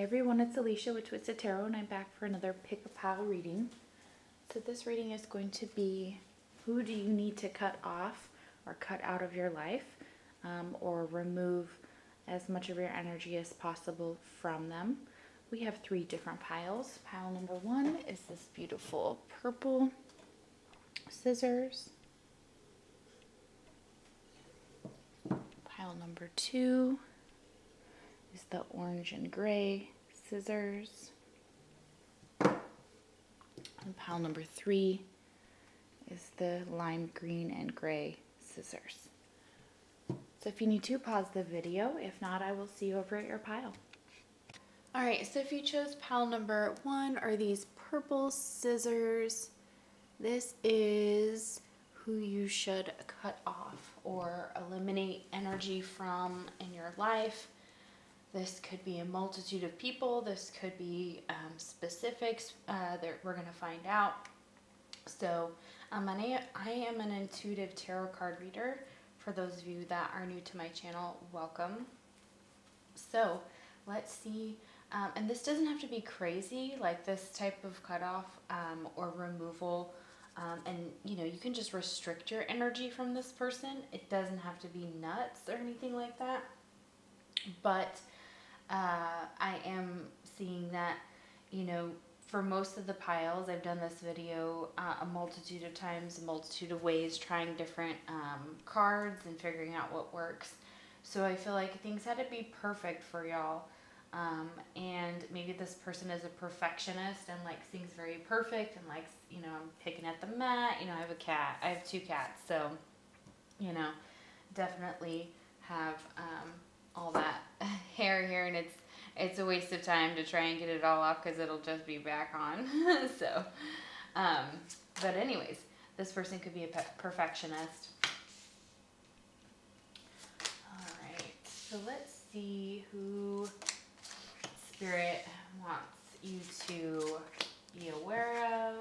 everyone, it's Alicia with Twisted Tarot, and I'm back for another pick a pile reading. So this reading is going to be, who do you need to cut off or cut out of your life, or remove as much of your energy as possible from them. We have 3 different piles. Pile number 1 is this beautiful purple scissors. Pile number 2 is the orange and gray scissors. And pile number 3 is the lime green and gray scissors. So if you need to, pause the video. If not, I will see you over at your pile. Alright, so if you chose pile number 1, or these purple scissors, this is who you should cut off or eliminate energy from in your life. This could be a multitude of people. This could be specifics that we're going to find out. So I am an intuitive tarot card reader. For those of you that are new to my channel, welcome. So let's see. And this doesn't have to be crazy, like this type of cutoff or removal. And you know, you can just restrict your energy from this person. It doesn't have to be nuts or anything like that. But I am seeing that, you know, for most of the piles, I've done this video a multitude of times, a multitude of ways, trying different cards and figuring out what works. So I feel like things had to be perfect for y'all. And maybe this person is a perfectionist and likes things very perfect and likes, you know, I'm picking at the mat. You know, I have a cat. I have 2 cats. So, you know, definitely have all that hair here, and it's a waste of time to try and get it all off because it'll just be back on. So, but anyways, this person could be a perfectionist. All right, so let's see who Spirit wants you to be aware of,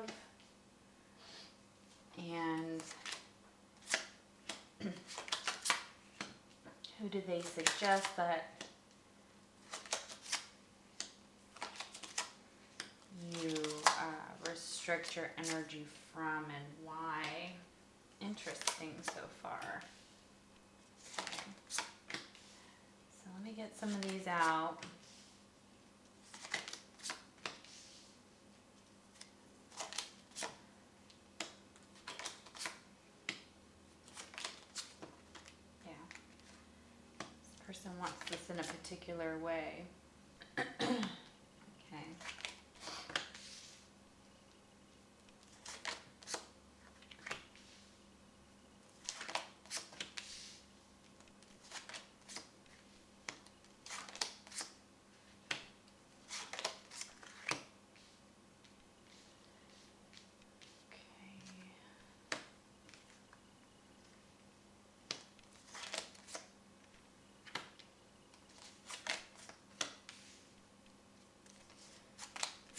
and who do they suggest that you restrict your energy from, and why? Interesting so far. Okay. So let me get some of these out. Yeah. This person wants this in a particular way. Okay.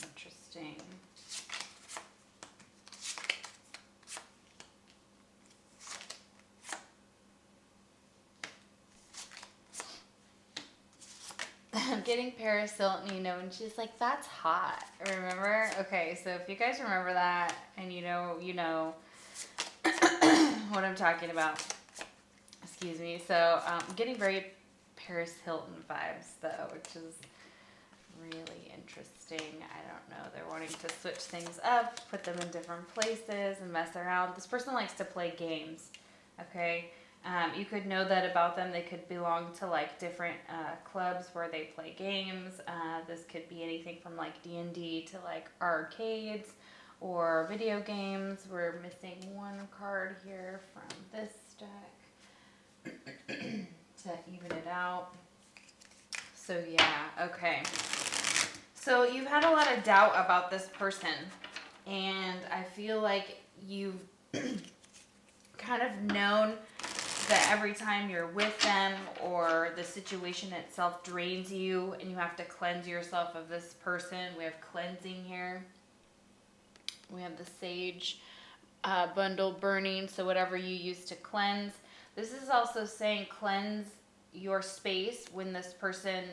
Interesting. I'm getting Paris Hilton, you know, and she's like, that's hot. Remember? Okay, so if you guys remember that, and you know what I'm talking about. Excuse me. So I'm getting very Paris Hilton vibes, though, which is really interesting. I don't know. They're wanting to switch things up, put them in different places, and mess around. This person likes to play games. Okay. You could know that about them. They could belong to like different clubs where they play games. This could be anything from like D&D to like arcades or video games. We're missing 1 card here from this deck to even it out. So yeah, okay. So you've had a lot of doubt about this person, and I feel like you've kind of known that every time you're with them or the situation itself drains you and you have to cleanse yourself of this person. We have cleansing here. We have the sage bundle burning, so whatever you use to cleanse. This is also saying cleanse your space when this person,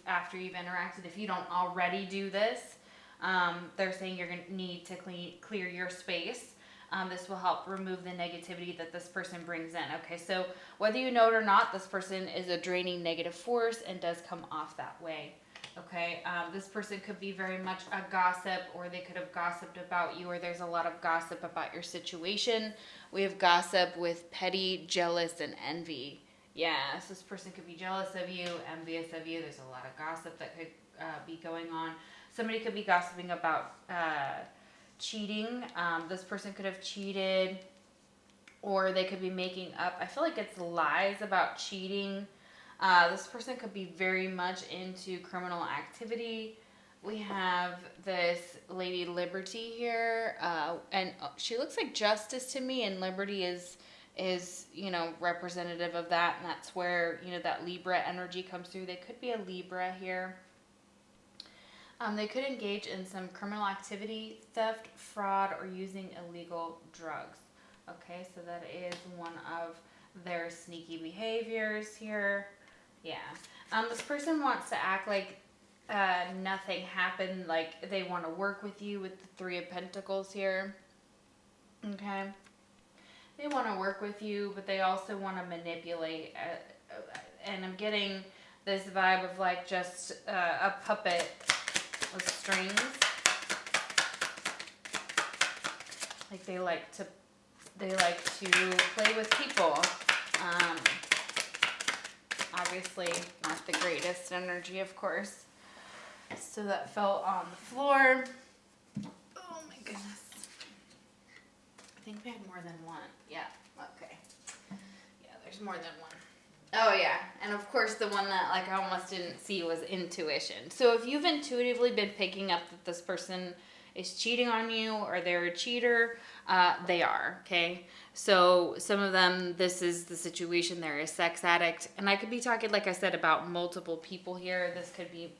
after you've interacted, if you don't already do this, they're saying you're going to need to clear your space. This will help remove the negativity that this person brings in. Okay, so whether you know it or not, this person is a draining negative force and does come off that way. Okay, this person could be very much a gossip, or they could have gossiped about you, or there's a lot of gossip about your situation. We have gossip with petty, jealous, and envy. Yeah, so this person could be jealous of you, envious of you. There's a lot of gossip that could be going on. Somebody could be gossiping about cheating. This person could have cheated, or they could be making up. I feel like it's lies about cheating. This person could be very much into criminal activity. We have this Lady Liberty here, and she looks like Justice to me, and Liberty is representative of that, and that's where that Libra energy comes through. They could be a Libra here. They could engage in some criminal activity, theft, fraud, or using illegal drugs. Okay, so that is one of their sneaky behaviors here. Yeah. This person wants to act like nothing happened, like they want to work with you with the Three of Pentacles here. Okay. They want to work with you, but they also want to manipulate. And I'm getting this vibe of like just a puppet with strings. Like they like to play with people. Obviously not the greatest energy, of course. So that fell on the floor. Oh my goodness. I think we had more than one. Yeah, okay. Yeah, there's more than one. Oh yeah, and of course the one that I almost didn't see was intuition. So if you've intuitively been picking up that this person is cheating on you or they're a cheater, they are, okay? So some of them, this is the situation, they're a sex addict. And I could be talking, like I said, about multiple people here. This could be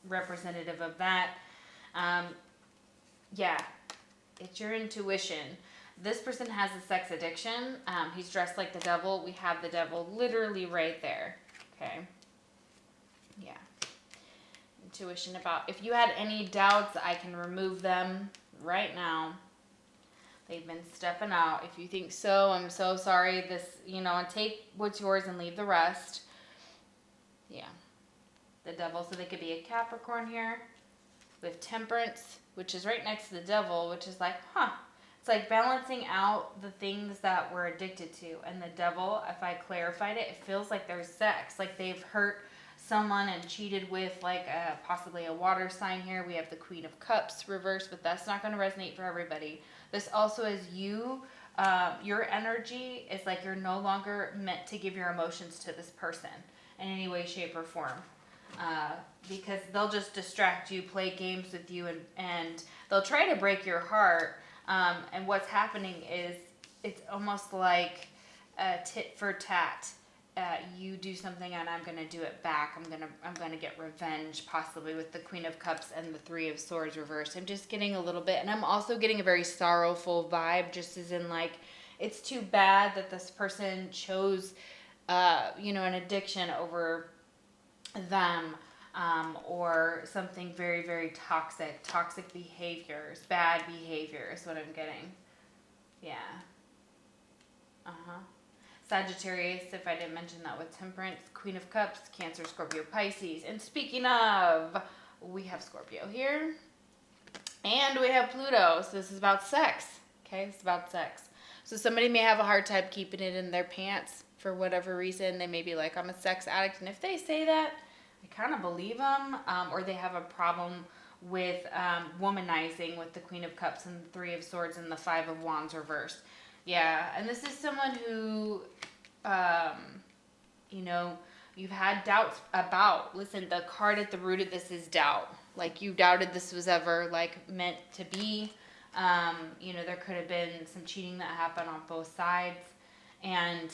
representative of that. Yeah, it's your intuition. This person has a sex addiction. He's dressed like the devil. We have the devil literally right there, okay? Yeah. Intuition about, if you had any doubts, I can remove them right now. They've been stepping out. If you think so, I'm so sorry. This, and take what's yours and leave the rest. Yeah. The devil, so they could be a Capricorn here with Temperance, which is right next to the devil, which is like, it's like balancing out the things that we're addicted to. And the devil, if I clarified it, it feels like there's sex. Like they've hurt someone and cheated with possibly a water sign here. We have the Queen of Cups reversed, but that's not going to resonate for everybody. This also is you. Your energy is like you're no longer meant to give your emotions to this person in any way, shape, or form. Because they'll just distract you, play games with you, and they'll try to break your heart. And what's happening is it's almost like a tit for tat. You do something and I'm gonna do it back. I'm gonna get revenge, possibly with the Queen of Cups and the Three of Swords reversed. I'm just getting a little bit, and I'm also getting a very sorrowful vibe, just as in like, it's too bad that this person chose, an addiction over them, or something very, very toxic behaviors, bad behavior is what I'm getting. Yeah. Sagittarius, if I didn't mention that, with Temperance, Queen of Cups, Cancer, Scorpio, Pisces. And speaking of, we have Scorpio here. And we have Pluto. So this is about sex. Okay, it's about sex. So somebody may have a hard time keeping it in their pants for whatever reason. They may be like, I'm a sex addict. And if they say that, I kind of believe them. Or they have a problem with womanizing with the Queen of Cups and the Three of Swords and the Five of Wands reversed. Yeah, and this is someone who, you've had doubts about. Listen, the card at the root of this is doubt. Like, you doubted this was ever, meant to be. There could have been some cheating that happened on both sides. And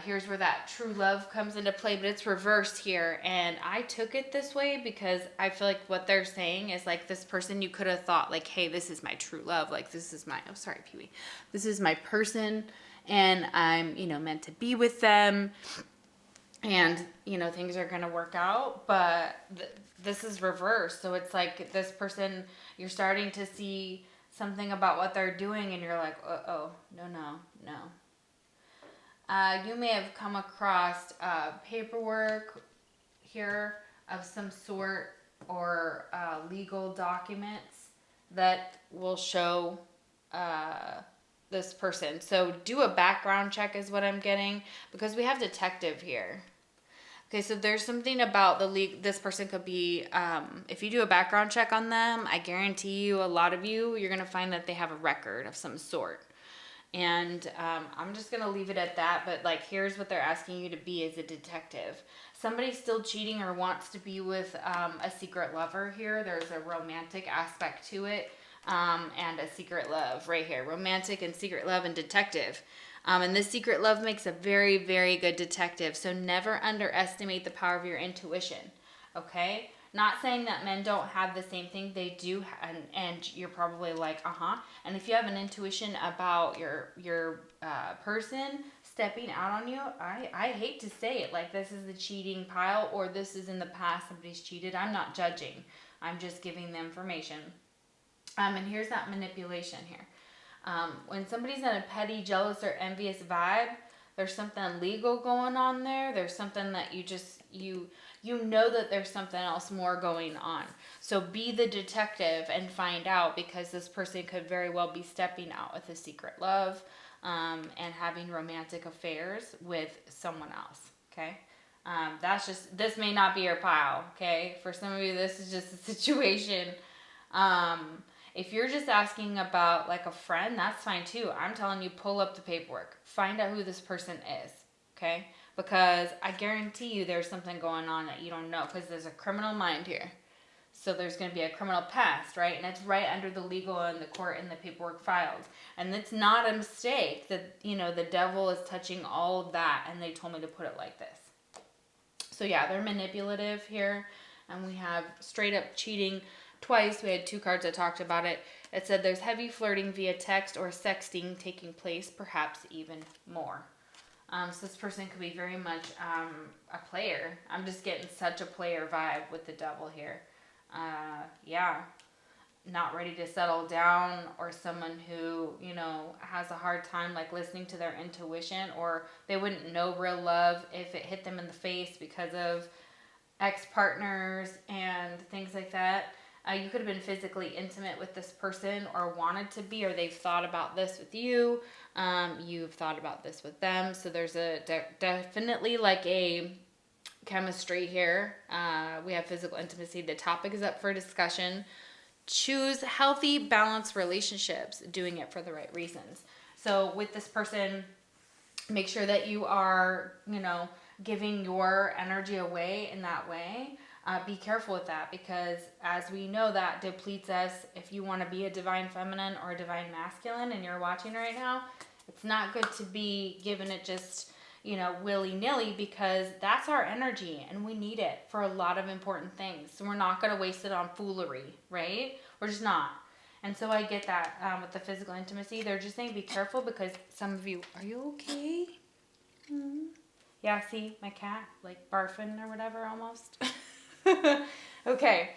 here's where that true love comes into play, but it's reversed here. And I took it this way because I feel like what they're saying is like, this person, you could have thought like, hey, this is my true love. Like, this is my, Pee-wee. This is my person and I'm, meant to be with them. and things are going to work out. But this is reversed, so it's like this person, you're starting to see something about what they're doing, and you're like, oh, no. You may have come across paperwork here of some sort, or legal documents that will show this person. So do a background check is what I'm getting, because we have detective here. Okay, so there's something about this person could be, if you do a background check on them, I guarantee you, a lot of you're going to find that they have a record of some sort. And I'm just going to leave it at that. But like, here's what they're asking you to be as a detective. Somebody's still cheating or wants to be with a secret lover here. There's a romantic aspect to it, and a secret love right here. Romantic and secret love and detective. And this secret love makes a very, very good detective. So never underestimate the power of your intuition. Okay? Not saying that men don't have the same thing. They do, and you're probably like, And if you have an intuition about your person stepping out on you, I hate to say it, like this is the cheating pile, or this is in the past, somebody's cheated. I'm not judging. I'm just giving the information. And here's that manipulation here. When somebody's in a petty, jealous, or envious vibe, there's something legal going on there. There's something that you know that there's something else more going on. So be the detective and find out, because this person could very well be stepping out with a secret love, and having romantic affairs with someone else. Okay. This may not be your pile. Okay. For some of you, this is just a situation. If you're just asking about like a friend, that's fine too. I'm telling you, pull up the paperwork. Find out who this person is, okay? Because I guarantee you there's something going on that you don't know, because there's a criminal mind here. So there's going to be a criminal past, right? And it's right under the legal and the court and the paperwork filed. And it's not a mistake that, the devil is touching all of that, and they told me to put it like this. So yeah, they're manipulative here. And we have straight up cheating twice. We had 2 cards that talked about it. It said there's heavy flirting via text or sexting taking place, perhaps even more. So this person could be very much a player. I'm just getting such a player vibe with the devil here. Not ready to settle down, or someone who, has a hard time like listening to their intuition, or they wouldn't know real love if it hit them in the face because of ex-partners and things like that. You could have been physically intimate with this person, or wanted to be, or they've thought about this with you. You've thought about this with them. So there's definitely like a chemistry here. We have physical intimacy. The topic is up for discussion. Choose healthy, balanced relationships, doing it for the right reasons. So with this person, make sure that you are, giving your energy away in that way. Be careful with that, because as we know, that depletes us. If you want to be a divine feminine or a divine masculine and you're watching right now, it's not good to be giving it just, willy-nilly, because that's our energy and we need it for a lot of important things. So we're not going to waste it on foolery, right? We're just not. And so I get that with the physical intimacy. They're just saying be careful, because some of you, are you okay? Mm-hmm. Yeah, see, my cat, like barfing or whatever almost. Okay,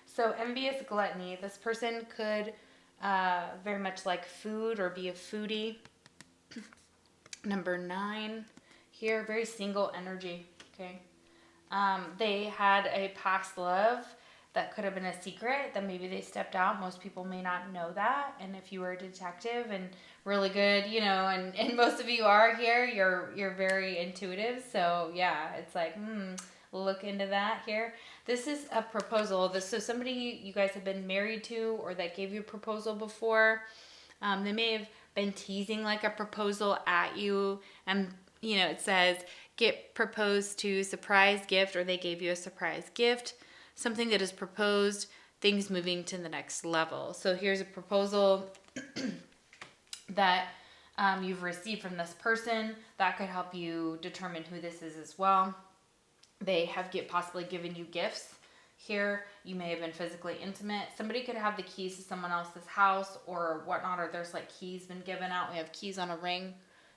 so envious gluttony. This person could very much like food or be a foodie. Number 9 here, very single energy. Okay, they had a past love that could have been a secret that maybe they stepped out. Most people may not know that. And if you were a detective and really good, and most of you are here, you're very intuitive. So yeah, it's like, look into that here. This is a proposal. So somebody you guys have been married to, or that gave you a proposal before, they may have been teasing like a proposal at you, and it says get proposed to, surprise gift, or they gave you a surprise gift, something that is proposed, things moving to the next level. So here's a proposal that you've received from this person that could help you determine who this is as well. They have possibly given you gifts here. You may have been physically intimate. Somebody could have the keys to someone else's house or whatnot, or there's like keys been given out. We have keys on a ring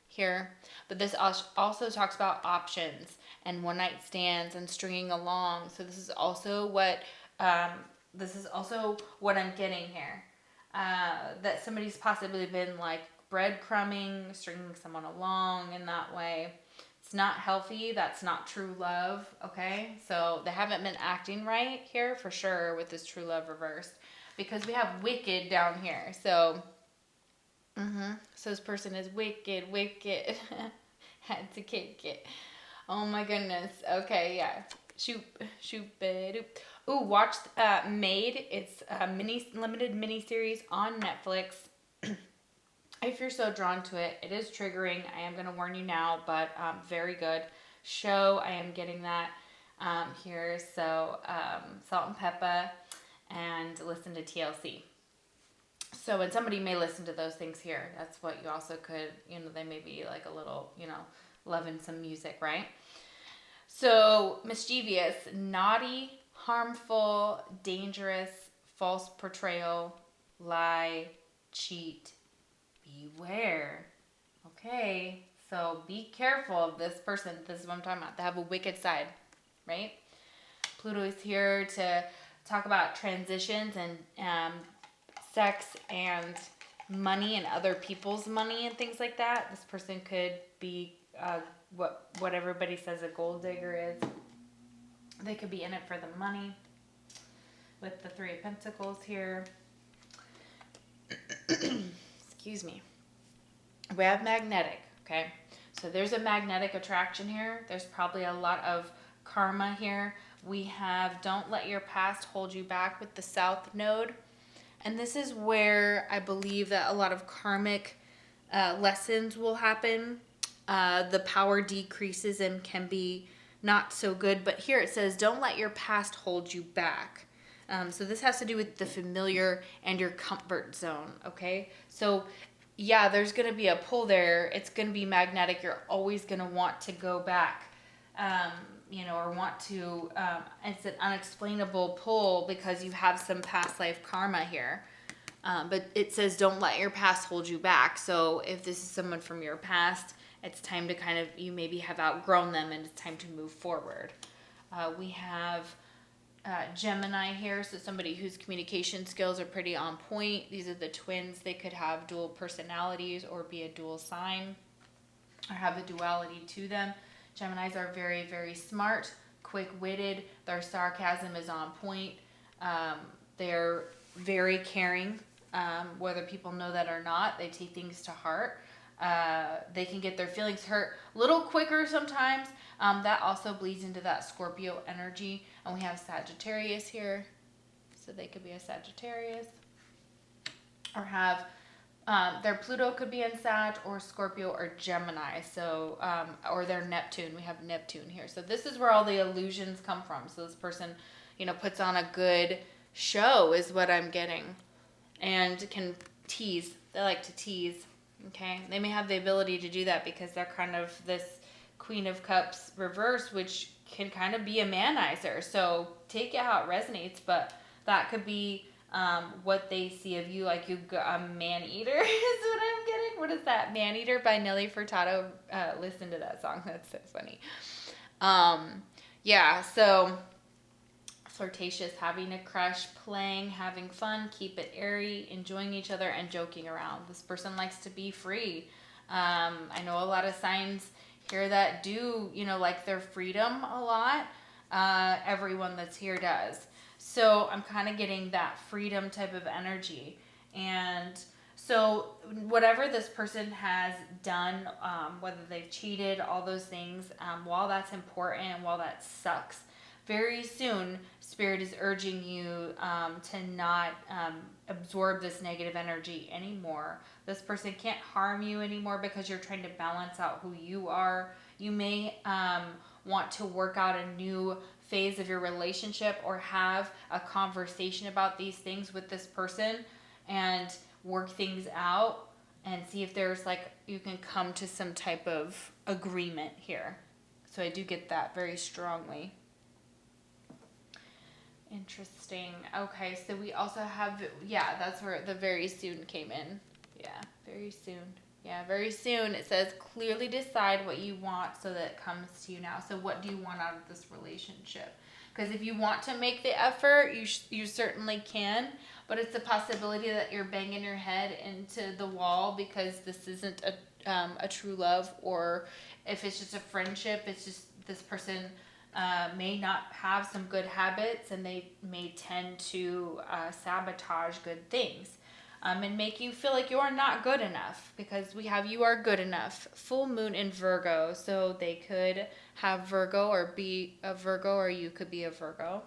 here, but this also talks about options and one night stands and stringing along. So this is also what I'm getting here. That somebody's possibly been like breadcrumbing, stringing someone along in that way. It's not healthy. That's not true love. Okay, so they haven't been acting right here for sure with this true love reversed, because we have wicked down here. So so this person is wicked. Had to kick it. Oh my goodness. Okay, yeah. Shoot. Ooh, watch Made. It's a limited mini series on Netflix. If you're so drawn to it, it is triggering. I am going to warn you now, but very good show. I am getting that here. So salt and pepper, and listen to TLC. So, and somebody may listen to those things here. That's what you also could, they may be like a little, loving some music, right? So, mischievous, naughty, harmful, dangerous, false portrayal, lie, cheat, beware. Okay, so be careful of this person. This is what I'm talking about. They have a wicked side, right? Pluto is here to talk about transitions and sex and money and other people's money and things like that. This person could be what everybody says a gold digger is. They could be in it for the money with the Three of Pentacles here. Excuse me. We have magnetic, okay? So there's a magnetic attraction here. There's probably a lot of karma here. We have don't let your past hold you back with the South Node. And this is where I believe that a lot of karmic lessons will happen. The power decreases and can be not so good. But here it says, don't let your past hold you back. So this has to do with the familiar and your comfort zone, okay? So yeah, there's going to be a pull there. It's going to be magnetic. You're always going to want to go back, or want to, it's an unexplainable pull because you have some past life karma here. But it says don't let your past hold you back. So if this is someone from your past, it's time to you maybe have outgrown them and it's time to move forward. We have Gemini here, so somebody whose communication skills are pretty on point. These are the twins. They could have dual personalities or be a dual sign or have a duality to them. Geminis are very, very smart, quick-witted. Their sarcasm is on point. They're very caring, whether people know that or not. They take things to heart. They can get their feelings hurt a little quicker sometimes. That also bleeds into that Scorpio energy. And we have Sagittarius here. So they could be a Sagittarius. Or have their Pluto could be in Sag or Scorpio or Gemini. So, or their Neptune. We have Neptune here. So this is where all the illusions come from. So this person, puts on a good show is what I'm getting. And can tease. They like to tease. Okay. They may have the ability to do that because they're kind of this Queen of Cups reverse, which can kind of be a manizer. So take it how it resonates, but that could be what they see of you, like you a man-eater is what I'm getting. What is that? Man-Eater by Nelly Furtado. Listen to that song. That's so funny. Yeah, so flirtatious, having a crush, playing, having fun, keep it airy, enjoying each other, and joking around. This person likes to be free. I know a lot of signs here that do, like their freedom a lot. Everyone that's here does. So I'm kind of getting that freedom type of energy. And so whatever this person has done, whether they've cheated, all those things, while that's important and while that sucks, very soon Spirit is urging you to not absorb this negative energy anymore. This person can't harm you anymore because you're trying to balance out who you are. You may want to work out a new phase of your relationship or have a conversation about these things with this person and work things out and see if there's you can come to some type of agreement here. So I do get that very strongly. Interesting. Okay, so we also have, that's where the very soon came in. Yeah, very soon. Yeah, very soon. It says clearly decide what you want so that it comes to you now. So what do you want out of this relationship? Because if you want to make the effort, you certainly can. But it's a possibility that you're banging your head into the wall because this isn't a true love, or if it's just a friendship, it's just this person may not have some good habits, and they may tend to sabotage good things. And make you feel like you're not good enough, because we have you are good enough. Full moon in Virgo, so they could have Virgo or be a Virgo, or you could be a Virgo.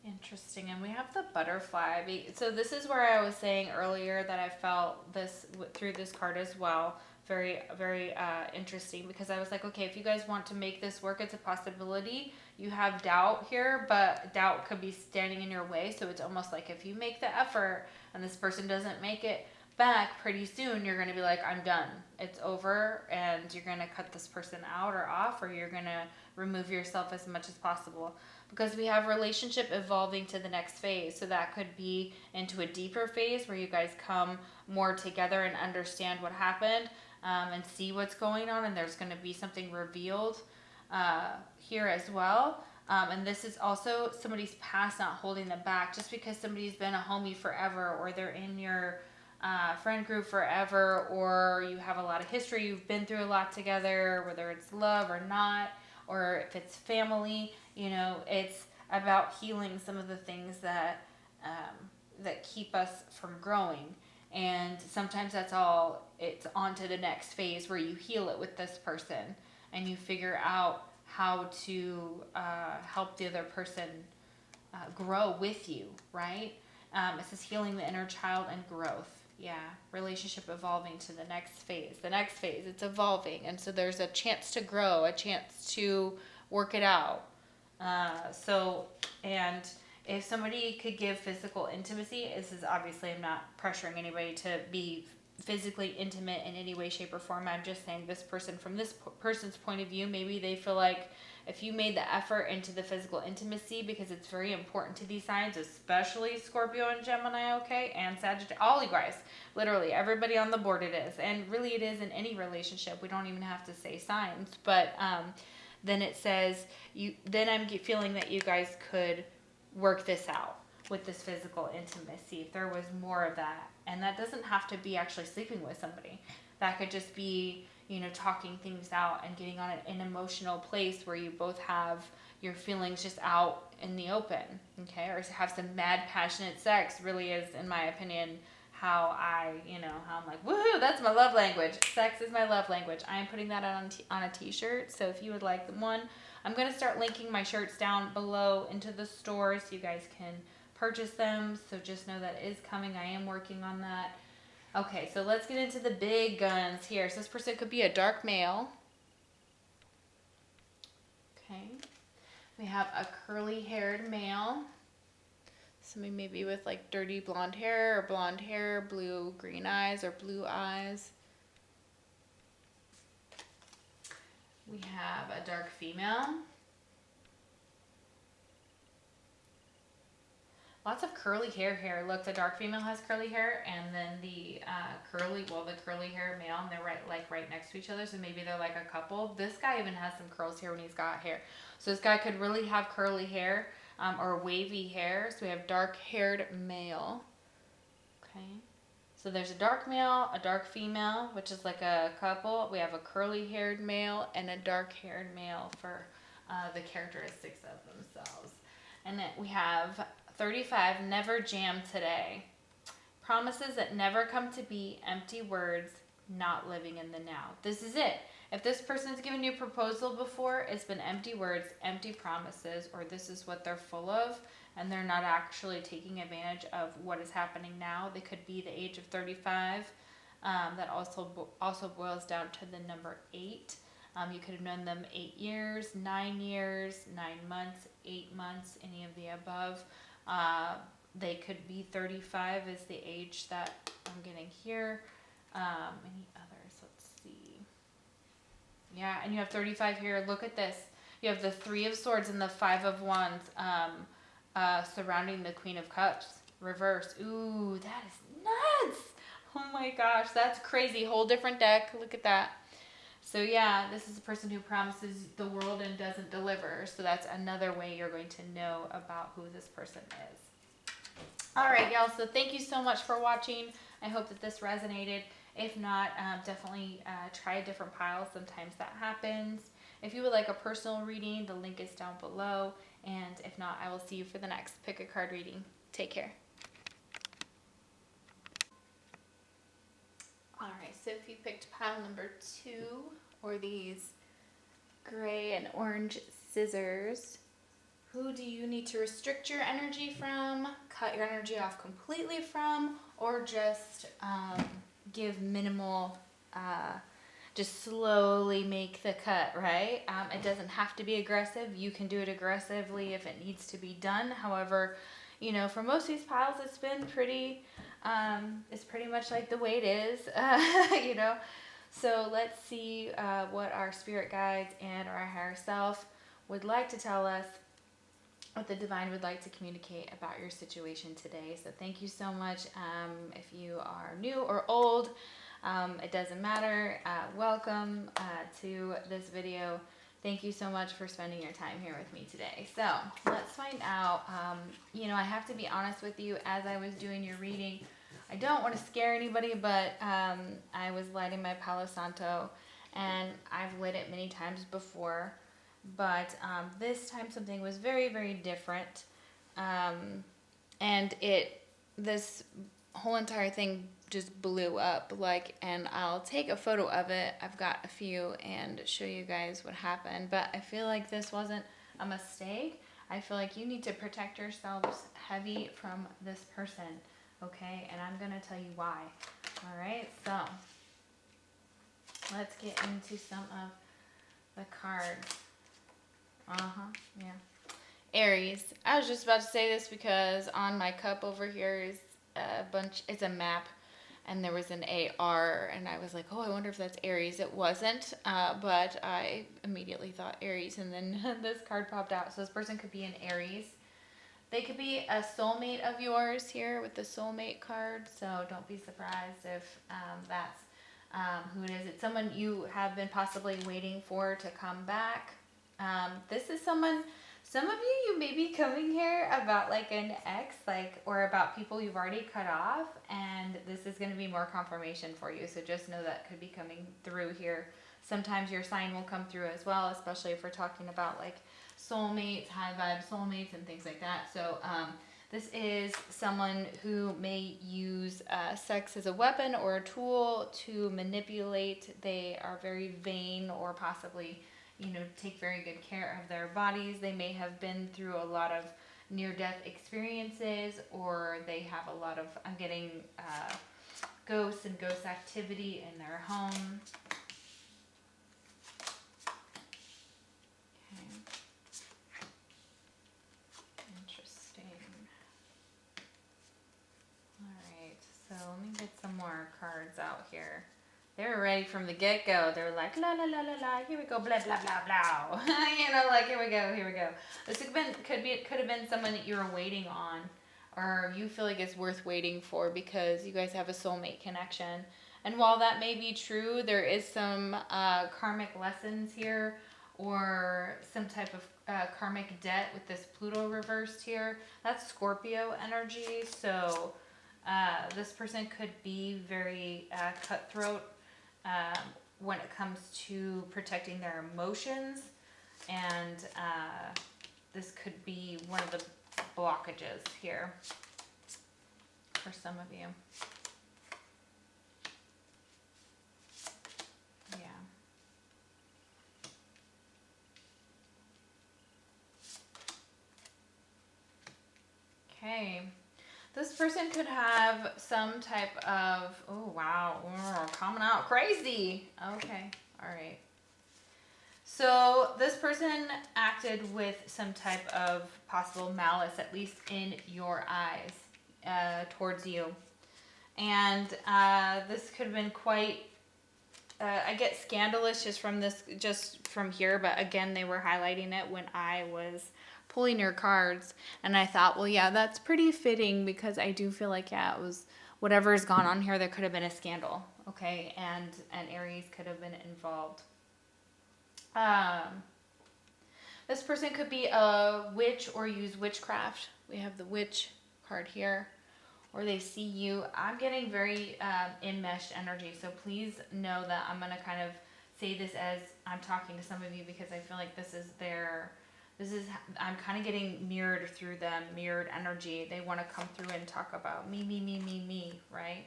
Interesting. And we have the butterfly. So this is where I was saying earlier that I felt this through this card as well. Very, very interesting, because I was like, okay, if you guys want to make this work, it's a possibility. You have doubt here, but doubt could be standing in your way. So it's almost like if you make the effort and this person doesn't make it back pretty soon, you're going to be like, I'm done. It's over, and you're going to cut this person out or off, or you're going to remove yourself as much as possible. Because we have relationship evolving to the next phase. So that could be into a deeper phase where you guys come more together and understand what happened, and see what's going on. And there's going to be something revealed here as well. And this is also somebody's past not holding them back. Just because somebody's been a homie forever, or they're in your friend group forever, or you have a lot of history, you've been through a lot together, whether it's love or not, or if it's family, you know, it's about healing some of the things that that keep us from growing. And sometimes that's all, it's on to the next phase where you heal it with this person and you figure out how to help the other person grow with you, right? It says healing the inner child and growth. Yeah, relationship evolving to the next phase. The next phase, it's evolving. And so there's a chance to grow, a chance to work it out. And if somebody could give physical intimacy, this is obviously, I'm not pressuring anybody to be physically intimate in any way, shape, or form. I'm just saying this person, from this person's point of view, maybe they feel like if you made the effort into the physical intimacy, because it's very important to these signs, especially Scorpio and Gemini, okay, and Sagittarius, all you guys, literally everybody on the board it is. And really it is in any relationship. We don't even have to say signs, but then it says, then I'm feeling that you guys could work this out with this physical intimacy if there was more of that. And that doesn't have to be actually sleeping with somebody. That could just be, you know, talking things out and getting on an emotional place where you both have your feelings just out in the open, okay? Or have some mad, passionate sex really is, in my opinion, how I'm like, woohoo, that's my love language. Sex is my love language. I am putting that on a t-shirt. So if you would like one, I'm going to start linking my shirts down below into the store so you guys can purchase them. So just know that is coming. I am working on that. Okay, so let's get into the big guns here. So this person could be a dark male. Okay. We have a curly-haired male. Somebody maybe with like dirty blonde hair, or blonde hair, blue-green eyes, or blue eyes. We have a dark female. Lots of curly hair here. Look, the dark female has curly hair, and then the curly hair male, and they're right next to each other. So maybe they're like a couple. This guy even has some curls here when he's got hair. So this guy could really have curly hair, or wavy hair. So we have dark-haired male. Okay. So there's a dark male, a dark female, which is like a couple. We have a curly-haired male and a dark-haired male for the characteristics of themselves. And then we have 35, never jam today. Promises that never come to be, empty words, not living in the now. This is it. If this person has given you a proposal before, it's been empty words, empty promises, or this is what they're full of, and they're not actually taking advantage of what is happening now. They could be the age of 35. That also boils down to the number 8. You could have known them 8 years, 9 years, 9 months, 8 months, any of the above. They could be 35 is the age that I'm getting here. Any others? Let's see. Yeah, and you have 35 here. Look at this. You have the 3 of Swords and the 5 of Wands surrounding the Queen of Cups. Reverse. Ooh, that is nuts. Oh my gosh, that's crazy. Whole different deck. Look at that. So yeah, this is a person who promises the world and doesn't deliver. So that's another way you're going to know about who this person is. All right, y'all. So thank you so much for watching. I hope that this resonated. If not, definitely try a different pile. Sometimes that happens. If you would like a personal reading, the link is down below. And if not, I will see you for the next Pick a Card reading. Take care. All right, so if you picked pile number 2, or these gray and orange scissors, who do you need to restrict your energy from, cut your energy off completely from, or just give minimal, just slowly make the cut, right? It doesn't have to be aggressive. You can do it aggressively if it needs to be done. However, you know, for most of these piles, it's been pretty, it's pretty much like the way it is, you know. So let's see what our spirit guides and our higher self would like to tell us, what the divine would like to communicate about your situation today. So thank you so much. If you are new or old, it doesn't matter. Welcome to this video. Thank you so much for spending your time here with me today. So let's find out. You know, I have to be honest with you, as I was doing your reading, I don't want to scare anybody, but I was lighting my Palo Santo, and I've lit it many times before, but this time something was very, very different, and this whole entire thing just blew up, like, and I'll take a photo of it. I've got a few and show you guys what happened, but I feel like this wasn't a mistake. I feel like you need to protect yourselves heavy from this person. Okay, and I'm going to tell you why. All right, so let's get into some of the cards. Yeah. Aries. I was just about to say this because on my cup over here is a bunch, it's a map, and there was an AR, and I was like, oh, I wonder if that's Aries. It wasn't, but I immediately thought Aries, and then this card popped out. So this person could be an Aries. They could be a soulmate of yours here with the soulmate card, so don't be surprised if that's who it is. It's someone you have been possibly waiting for to come back. This is someone, some of you may be coming here about like an ex, like, or about people you've already cut off, and this is going to be more confirmation for you, so just know that could be coming through here. Sometimes your sign will come through as well, especially if we're talking about like soulmates, high vibe soulmates, and things like that. So this is someone who may use sex as a weapon or a tool to manipulate. They are very vain, or possibly, you know, take very good care of their bodies. They may have been through a lot of near-death experiences, or they have a lot of, I'm getting ghosts and ghost activity in their home. So let me get some more cards out here. They were ready from the get-go. They're like, la, la, la, la, la, here we go, blah, blah, blah, blah. You know, like, here we go, here we go. This could have been someone that you were waiting on, or you feel like it's worth waiting for because you guys have a soulmate connection. And while that may be true, there is some karmic lessons here, or some type of karmic debt with this Pluto reversed here. That's Scorpio energy, so this person could be very cutthroat when it comes to protecting their emotions, and this could be one of the blockages here for some of you. Yeah. Okay. This person could have some type of, oh wow, coming out crazy. Okay, all right. So this person acted with some type of possible malice, at least in your eyes, towards you. And this could have been quite, I get scandalous just from here, but again, they were highlighting it when I was pulling your cards, and I thought, well, yeah, that's pretty fitting, because I do feel like, yeah, it was whatever's gone on here, there could have been a scandal, okay? And Aries could have been involved. This person could be a witch or use witchcraft. We have the witch card here. Or they see you. I'm getting very enmeshed energy. So please know that I'm going to kind of say this as I'm talking to some of you, because I feel like I'm kind of getting mirrored through them, mirrored energy. They want to come through and talk about me, right?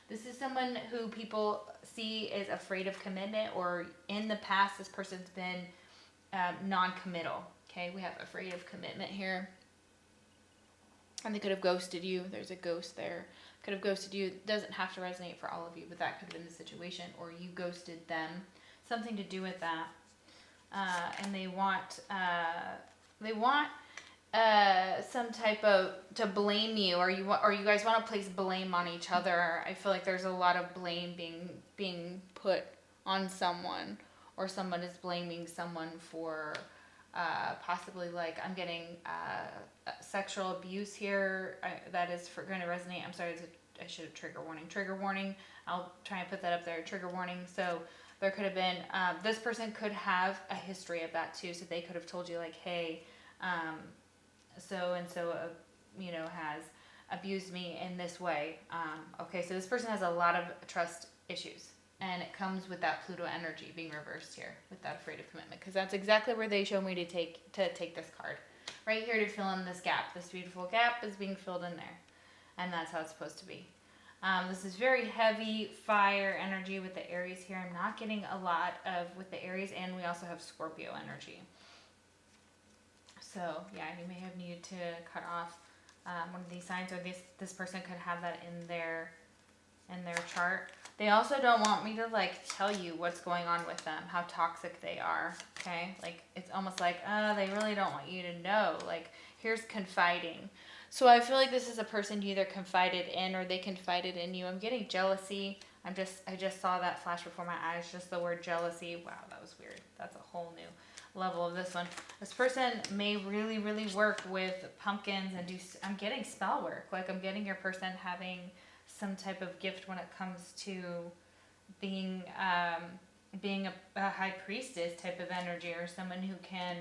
This is someone who people see is afraid of commitment, or in the past, this person's been non-committal. Okay, we have afraid of commitment here. And they could have ghosted you. There's a ghost there. Could have ghosted you. It doesn't have to resonate for all of you, but that could have been the situation. Or you ghosted them. Something to do with that. And they want some type of to blame you, or you guys want to place blame on each other. I feel like there's a lot of blame being put on someone, or someone is blaming someone for possibly, like, I'm getting sexual abuse here. That is going to resonate. I'm sorry, I should have trigger warning. I'll try and put that up there. Trigger warning. So there could have been, this person could have a history of that too. So they could have told you, like, hey, so-and-so, has abused me in this way. Okay, so this person has a lot of trust issues. And it comes with that Pluto energy being reversed here, with that afraid of commitment, because that's exactly where they show me to take this card. Right here to fill in this gap. This beautiful gap is being filled in there. And that's how it's supposed to be. This is very heavy fire energy with the Aries here. I'm not getting a lot with the Aries, and we also have Scorpio energy. So, yeah, you may have needed to cut off one of these signs, or this person could have that in their chart. They also don't want me to, like, tell you what's going on with them, how toxic they are, okay? Like, it's almost like, they really don't want you to know. Like, here's confiding. So I feel like this is a person you either confided in or they confided in you. I'm getting jealousy. I just saw that flash before my eyes, just the word jealousy. Wow, that was weird. That's a whole new level of this one. This person may really, really work with pumpkins and I'm getting spell work. Like, I'm getting your person having some type of gift when it comes to being a high priestess type of energy, or someone who can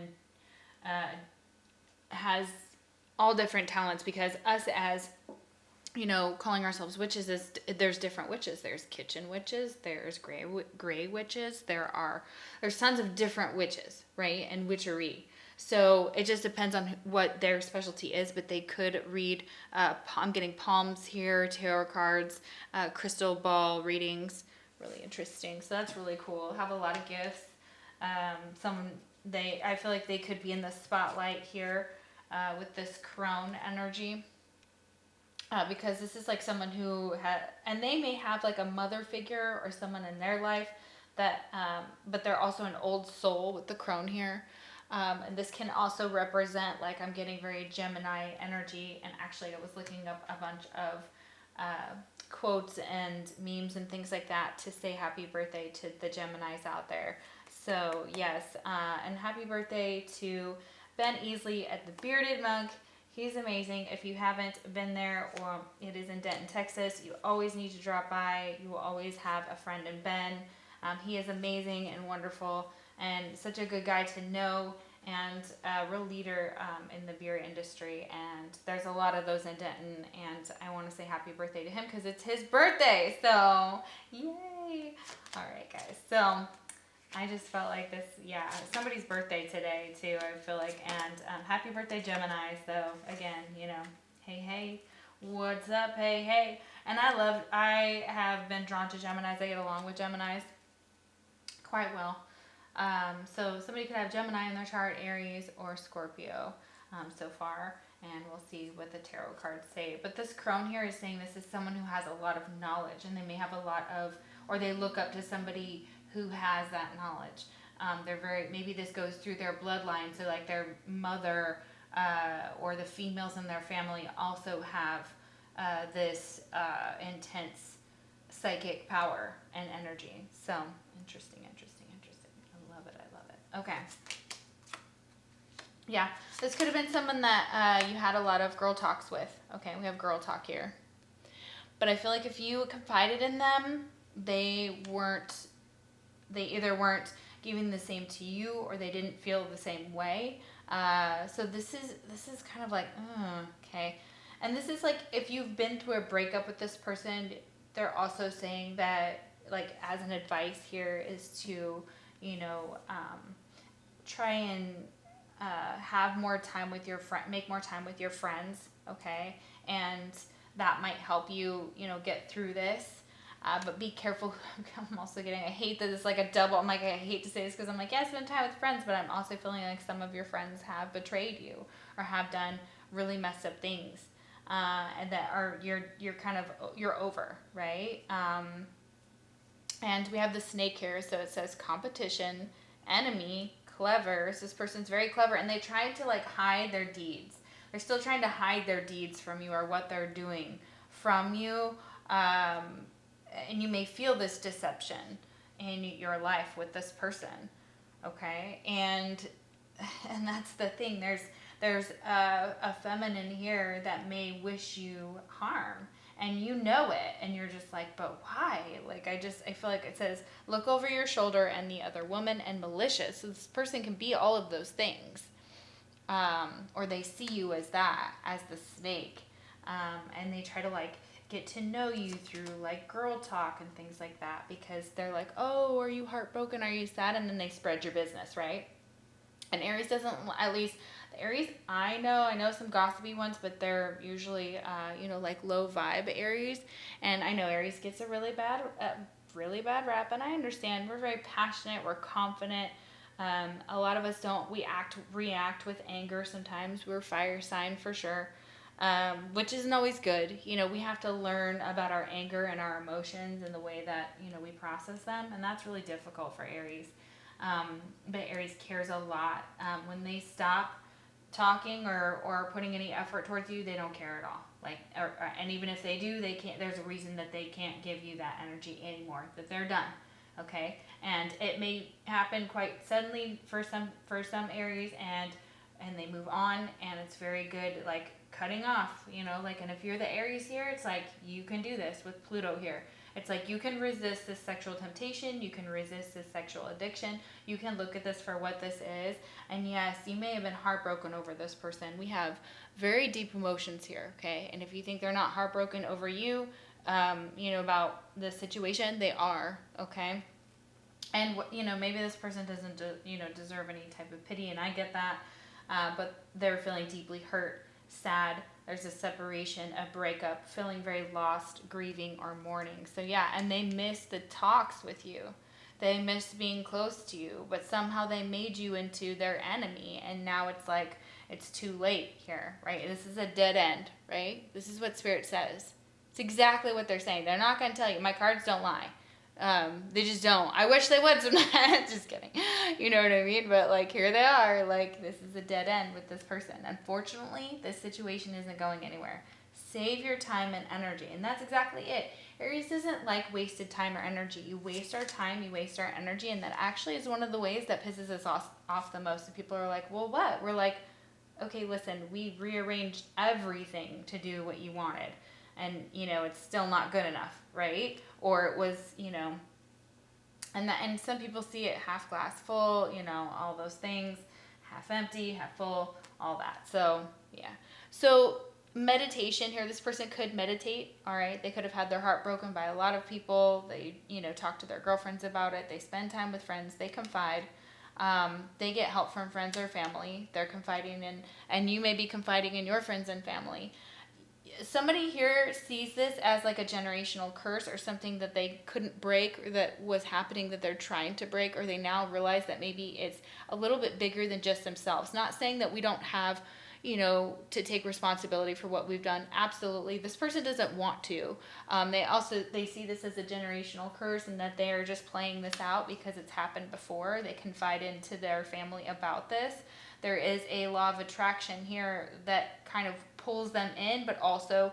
has all different talents, because us as calling ourselves witches there's different witches. There's kitchen witches, there's gray witches, there's tons of different witches, right? And witchery. So it just depends on what their specialty is, but they could read, I'm getting palms here, tarot cards, crystal ball readings. Really interesting. So that's really cool. Have a lot of gifts. I feel like they could be in the spotlight here with this crone energy. Because this is like someone who and they may have like a mother figure or someone in their life that, but they're also an old soul with the crone here. And this can also represent, like, I'm getting very Gemini energy. And actually, I was looking up a bunch of quotes and memes and things like that to say happy birthday to the Geminis out there. So, yes, and happy birthday to Ben Easley at the Bearded Monk. He's amazing. If you haven't been there, or it is in Denton, Texas, you always need to drop by. You will always have a friend in Ben. He is amazing and wonderful, and such a good guy to know, and a real leader in the beer industry. And there's a lot of those in Denton, and I want to say happy birthday to him because it's his birthday. So, yay! All right, guys. So, I just felt like this, somebody's birthday today, too, I feel like. And happy birthday, Gemini. So, again, hey, what's up? Hey. And I have been drawn to Geminis. I get along with Geminis quite well. So somebody could have Gemini in their chart, Aries or Scorpio so far, and we'll see what the tarot cards say. But this crone here is saying this is someone who has a lot of knowledge, and they may have a lot of, or they look up to somebody who has that knowledge. Maybe this goes through their bloodline, so like their mother or the females in their family also have this intense psychic power and energy. So interesting. I love it. Okay. Yeah, this could have been someone that you had a lot of girl talks with. Okay, we have girl talk here. But I feel like if you confided in them, they either weren't giving the same to you, or they didn't feel the same way. So this is kind of like, okay. And this is like, if you've been through a breakup with this person, they're also saying that, like, as an advice here is to, try and have more time with your friend, make more time with your friends, okay? And that might help you, get through this. But be careful. I'm also I hate that it's like a double. I hate to say this because I'm like, yeah, spend time with friends, but I'm also feeling like some of your friends have betrayed you or have done really messed up things, and that are you're over, right? And we have the snake here, so it says competition, enemy, clever. So this person's very clever, and they try to like hide their deeds. They're still trying to hide their deeds from you, or what they're doing from you. And you may feel this deception in your life with this person, okay? And that's the thing. There's a feminine here that may wish you harm, and you know it, and you're just like, but why? Like, I feel like it says, look over your shoulder and the other woman, and malicious. So this person can be all of those things, or they see you as that, as the snake, and they try to like get to know you through like girl talk and things like that, because they're like, oh, are you heartbroken? Are you sad? And then they spread your business, right? And Aries doesn't, at least the Aries I know some gossipy ones, but they're usually, like low vibe Aries. And I know Aries gets a really bad rap, and I understand. We're very passionate, we're confident. A lot of us react with anger sometimes. We're fire sign for sure. Which isn't always good. We have to learn about our anger and our emotions and the way that, we process them. And that's really difficult for Aries. But Aries cares a lot. When they stop talking or putting any effort towards you, they don't care at all. And even if they do, they can't, there's a reason that they can't give you that energy anymore, that they're done. Okay. And it may happen quite suddenly for some Aries, and they move on, and it's very good, like, cutting off, and if you're the Aries here, it's like, you can do this with Pluto here. It's like, you can resist this sexual temptation, you can resist this sexual addiction, you can look at this for what this is. And yes, you may have been heartbroken over this person. We have very deep emotions here, okay? And if you think they're not heartbroken over you, about the situation, they are, okay? And, maybe this person doesn't, deserve any type of pity, and I get that, but they're feeling deeply hurt, sad. There's a separation, a breakup, feeling very lost, grieving, or mourning. So yeah, and they miss the talks with you. They miss being close to you, but somehow they made you into their enemy, and now it's like, it's too late here, right? This is a dead end, right? This is what Spirit says. It's exactly what they're saying. They're not going to tell you. My cards don't lie. They just don't. I wish they would sometimes. Just kidding. You know what I mean? But like, here they are. Like, this is a dead end with this person. Unfortunately, this situation isn't going anywhere. Save your time and energy. And that's exactly it. Aries doesn't like wasted time or energy. You waste our time, you waste our energy. And that actually is one of the ways that pisses us off the most. And people are like, well, what? We're like, okay, listen, we rearranged everything to do what you wanted. And, it's still not good enough, right? Or it was, and some people see it half glass full, all those things, half empty, half full, all that. So, yeah. So, meditation here, this person could meditate, all right? They could have had their heart broken by a lot of people. They, talk to their girlfriends about it. They spend time with friends. They confide. They get help from friends or family. They're confiding in, and you may be confiding in your friends and family. Somebody here sees this as like a generational curse, or something that they couldn't break, or that was happening that they're trying to break, or they now realize that maybe it's a little bit bigger than just themselves. Not saying that we don't have, to take responsibility for what we've done. Absolutely. This person doesn't want to. They see this as a generational curse, and that they are just playing this out because it's happened before. They confide into their family about this. There is a law of attraction here that kind of pulls them in, but also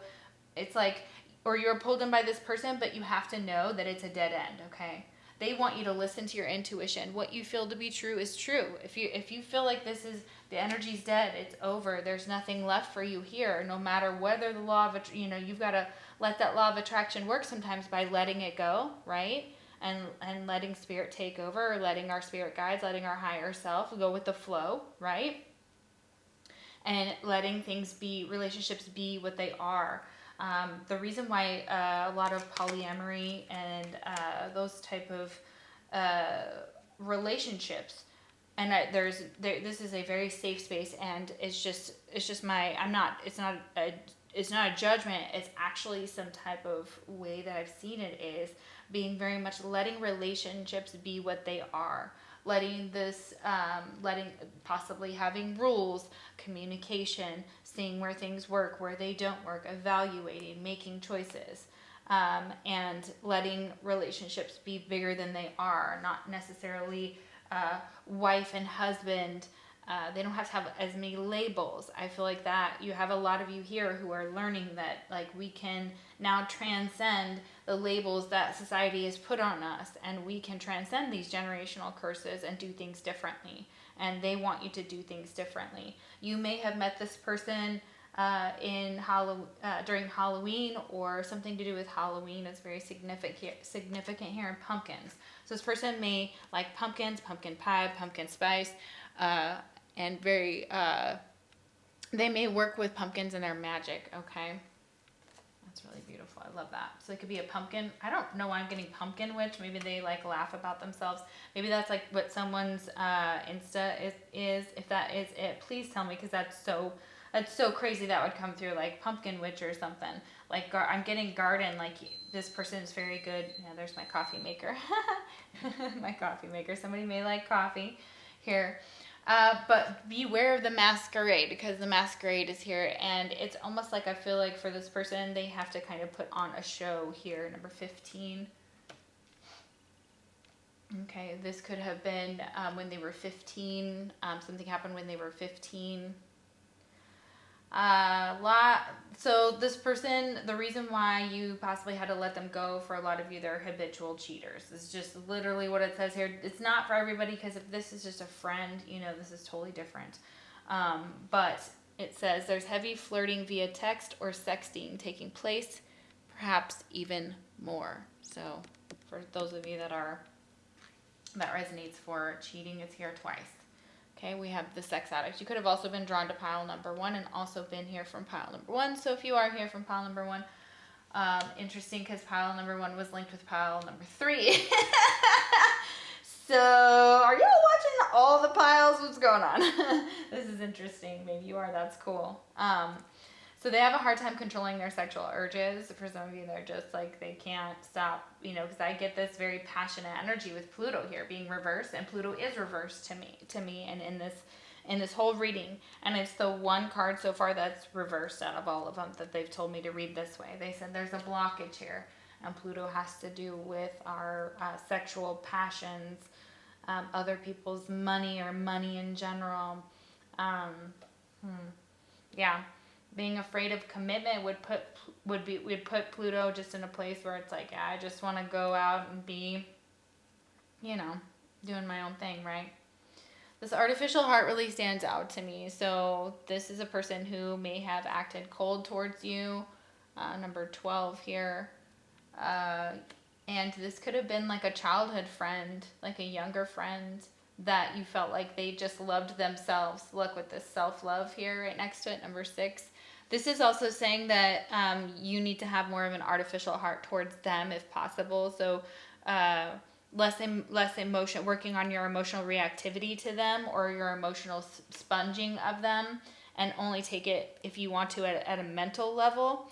it's like, or you're pulled in by this person, but you have to know that it's a dead end, okay? They want you to listen to your intuition. What you feel to be true is true. If you feel like this is, the energy's dead, it's over, there's nothing left for you here, no matter whether the law of, you've got to let that law of attraction work sometimes by letting it go, right? And letting spirit take over, or letting our spirit guides, letting our higher self go with the flow, right? And letting things be, relationships be what they are. The reason why a lot of polyamory and those type of relationships, and this is a very safe space, and it's just my, it's not a judgment. It's actually some type of way that I've seen it is being very much letting relationships be what they are. Letting possibly having rules, communication, seeing where things work, where they don't work, evaluating, making choices, and letting relationships be bigger than they are, not necessarily wife and husband. They don't have to have as many labels. I feel like that you have a lot of you here who are learning that, like, we can now transcend the labels that society has put on us, and we can transcend these generational curses and do things differently. And they want you to do things differently. You may have met this person during Halloween, or something to do with Halloween is very significant here in pumpkins. So this person may like pumpkins, pumpkin pie, pumpkin spice, and very, they may work with pumpkins in their magic, okay? That's really beautiful. I love that. So it could be a pumpkin. I don't know why I'm getting pumpkin witch. Maybe they like laugh about themselves. Maybe that's like what someone's Insta is. If that is it, please tell me, because that's so crazy that would come through, like pumpkin witch or something. Like I'm getting garden, like this person is very good. Yeah, there's my coffee maker. My coffee maker. Somebody may like coffee here. But beware of the masquerade, because the masquerade is here, and it's almost like I feel like for this person, they have to kind of put on a show here, number 15. Okay, this could have been when they were 15. Something happened when they were 15. So this person, the reason why you possibly had to let them go, for a lot of you, they're habitual cheaters. It's just literally what it says here. It's not for everybody, because if this is just a friend, this is totally different. But it says there's heavy flirting via text or sexting taking place, perhaps even more. So for those of you that resonates for cheating, it's here twice. Okay, we have the sex addict. You could have also been drawn to pile number 1 and also been here from pile number 1. So if you are here from pile number 1, interesting, because pile number 1 was linked with pile number 3. So are you all watching all the piles? What's going on? This is interesting. Maybe you are. That's cool. So they have a hard time controlling their sexual urges. For some of you, they're just like, they can't stop, because I get this very passionate energy with Pluto here being reversed, and Pluto is reversed to me, and in this whole reading, and it's the one card so far that's reversed out of all of them that they've told me to read this way. They said there's a blockage here, and Pluto has to do with our sexual passions, other people's money, or money in general. Yeah. Being afraid of commitment would put Pluto just in a place where it's like, yeah, I just want to go out and be, doing my own thing, right? This artificial heart really stands out to me. So this is a person who may have acted cold towards you, number 12 here. And this could have been like a childhood friend, like a younger friend, that you felt like they just loved themselves. Look, with this self-love here right next to it, number 6. This is also saying that you need to have more of an artificial heart towards them if possible. So less emotion, working on your emotional reactivity to them, or your emotional sponging of them, and only take it if you want to at a mental level,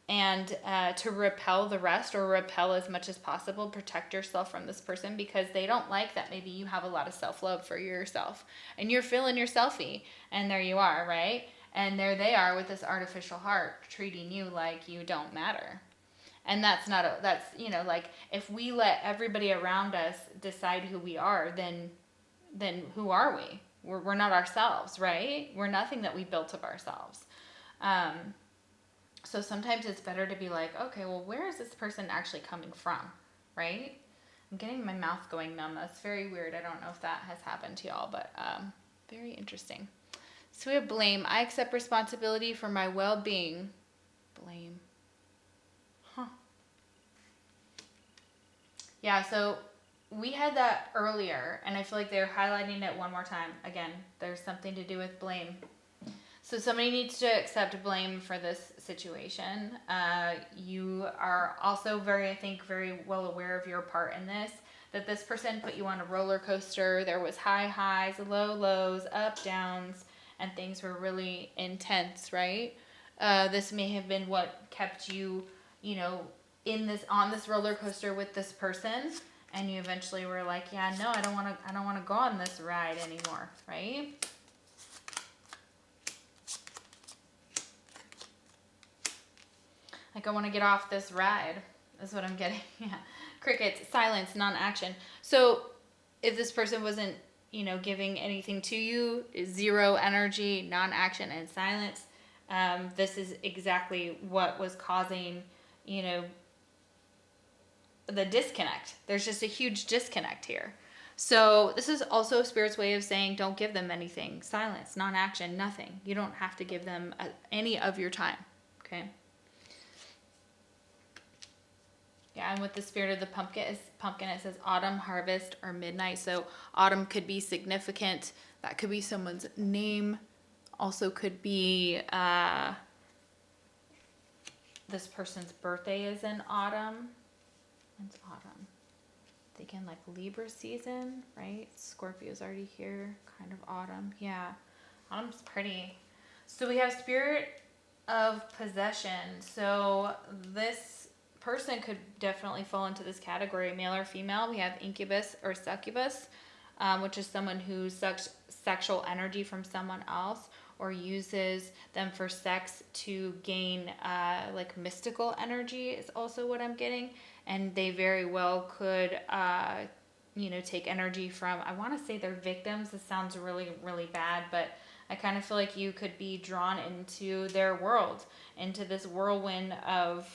and to repel the rest, or repel as much as possible. Protect yourself from this person, because they don't like that maybe you have a lot of self-love for yourself, and you're feeling yourselfy, and there you are, right? And there they are with this artificial heart treating you like you don't matter. And that's like, if we let everybody around us decide who we are, then who are we? We're not ourselves, right? We're nothing that we built of ourselves. So sometimes it's better to be like, okay, well, where is this person actually coming from, right? I'm getting my mouth going numb. That's very weird. I don't know if that has happened to y'all, but very interesting. So we have blame. I accept responsibility for my well-being. Blame. Huh. Yeah, so we had that earlier, and I feel like they're highlighting it one more time. Again, there's something to do with blame. So somebody needs to accept blame for this situation. You are also very well aware of your part in this, that this person put you on a roller coaster. There was high highs, low lows, up downs, and things were really intense, right? This may have been what kept you, on this roller coaster with this person, and you eventually were like, yeah, no, I don't want to go on this ride anymore, right? Like, I want to get off this ride. That's what I'm getting. Yeah. Crickets, silence, non-action. So if this person wasn't, giving anything to you, zero energy, non-action, and silence, this is exactly what was causing, the disconnect. There's just a huge disconnect here. So this is also Spirit's way of saying, don't give them anything. Silence, non-action, nothing. You don't have to give them any of your time. Okay? Yeah, and with the spirit of the pumpkin, it says autumn, harvest, or midnight. So autumn could be significant. That could be someone's name. Also could be this person's birthday is in autumn. It's autumn. Thinking like Libra season, right? Scorpio's already here. Kind of autumn. Yeah, autumn's pretty. So we have spirit of possession. So this person could definitely fall into this category, male or female. We have incubus or succubus, which is someone who sucks sexual energy from someone else or uses them for sex to gain like mystical energy is also what I'm getting. And they very well could take energy from, I want to say they're victims. This sounds really, really bad, but I kind of feel like you could be drawn into their world, into this whirlwind of,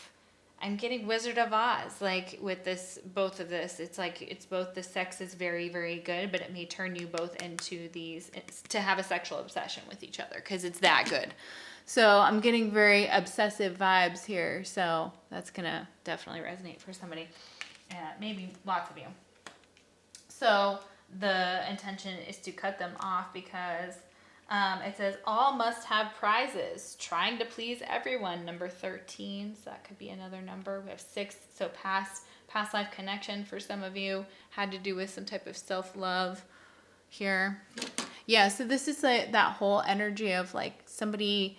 I'm getting Wizard of Oz, like with this, both of this. It's like, it's both the sex is very, very good, but it may turn you both into to have a sexual obsession with each other because it's that good. So I'm getting very obsessive vibes here. So that's going to definitely resonate for somebody, maybe lots of you. So the intention is to cut them off because it says all must have prizes, trying to please everyone, number 13. So that could be another number. We have 6. So past life connection for some of you had to do with some type of self-love here. Yeah, so this is like that whole energy of like somebody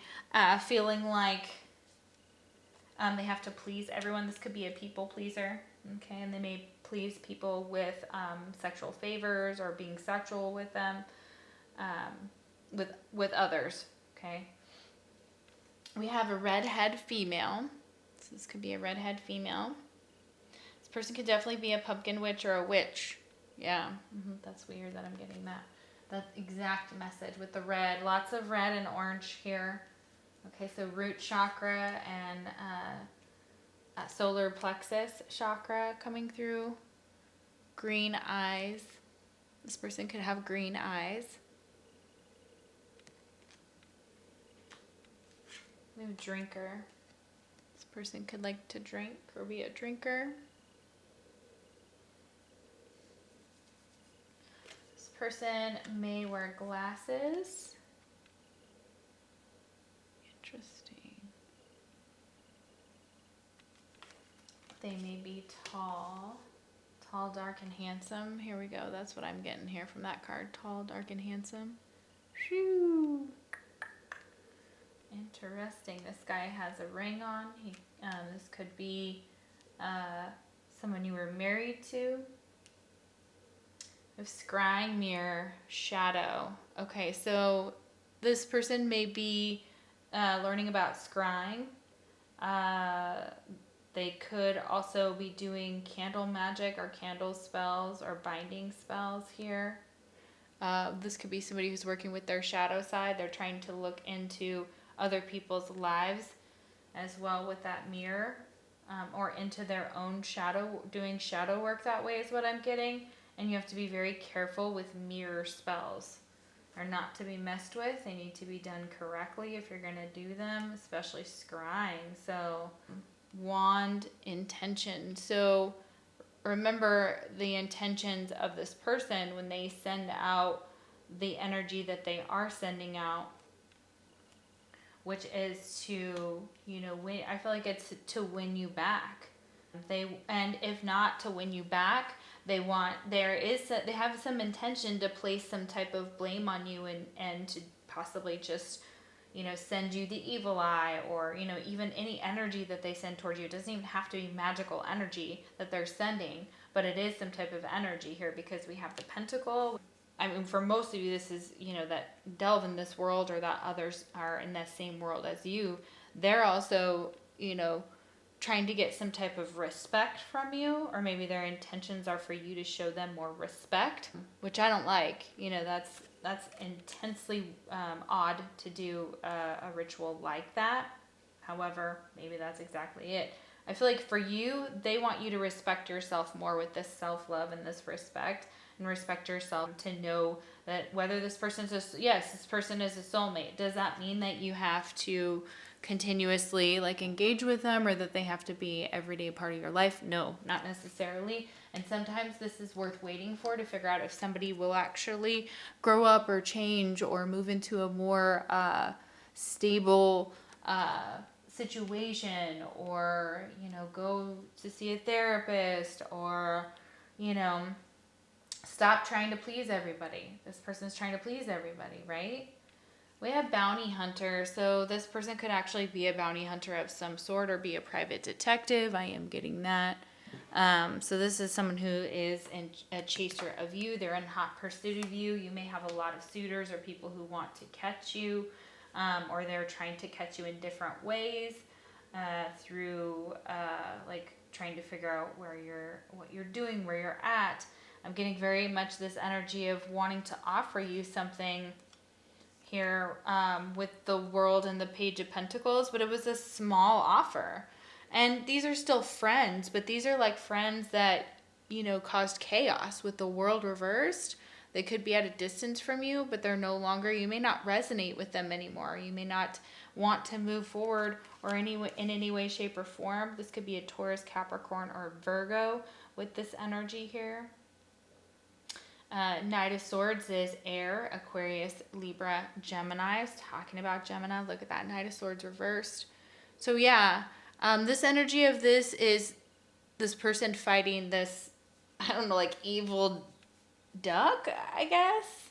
feeling like they have to please everyone. This could be a people pleaser, okay? And they may please people with sexual favors or being sexual with them, with others, okay? We have a redhead female. So this could be a redhead female. This person could definitely be a pumpkin witch or a witch. Yeah, that's weird that I'm getting that exact message with the red. Lots of red and orange here. Okay, so root chakra and solar plexus chakra coming through. Green eyes. This person could have green eyes. We have a drinker. This person could like to drink or be a drinker. This person may wear glasses. Interesting. They may be tall. Tall, dark, and handsome. Here we go. That's what I'm getting here from that card. Tall, dark, and handsome. Shoo! Interesting. This guy has a ring on. This could be someone you were married to. We have scrying, mirror, shadow. Okay, so this person may be learning about scrying. They could also be doing candle magic or candle spells or binding spells here. This could be somebody who's working with their shadow side. They're trying to look into other people's lives as well with that mirror. or into their own shadow, doing shadow work that way is what I'm getting. And you have to be very careful with mirror spells. Are not to be messed with. They need to be done correctly if you're going to do them, especially scrying. So, wand intention. So, remember the intentions of this person when they send out the energy that they are sending out, which is to, win. I feel like it's to win you back. And if not to win you back, they have some intention to place some type of blame on you, and to possibly just, send you the evil eye, or, even any energy that they send towards you. It doesn't even have to be magical energy that they're sending, but it is some type of energy here, because we have the pentacle. I mean, for most of you, this is, that delve in this world, or that others are in that same world as you. They're also, trying to get some type of respect from you, or maybe their intentions are for you to show them more respect, which I don't like. That's intensely odd to do a ritual like that. However, maybe that's exactly it. I feel like for you, they want you to respect yourself more with this self-love and this respect, and respect yourself to know that whether this person is this person is a soulmate. Does that mean that you have to continuously engage with them, or that they have to be everyday part of your life? No, not necessarily. And sometimes this is worth waiting for, to figure out if somebody will actually grow up or change or move into a more stable situation, or go to see a therapist, or stop trying to please everybody. This person's trying to please everybody, right? We have bounty hunter. So this person could actually be a bounty hunter of some sort, or be a private detective. I am getting that. So this is someone who is a chaser of you. They're in hot pursuit of you. You may have a lot of suitors, or people who want to catch you, or they're trying to catch you in different ways, through trying to figure out what you're doing, where you're at. I'm getting very much this energy of wanting to offer you something here, with the World and the Page of Pentacles, but it was a small offer. And these are still friends, but these are friends that, caused chaos. With the World reversed, they could be at a distance from you, but they're no longer, you may not resonate with them anymore. You may not want to move forward, or in any way, shape, or form. This could be a Taurus, Capricorn, or Virgo with this energy here. Knight of Swords is air, Aquarius, Libra, Gemini. I was talking about Gemini. Look at that, Knight of Swords reversed. So yeah, this energy of this is this person fighting this, I don't know, evil duck, I guess,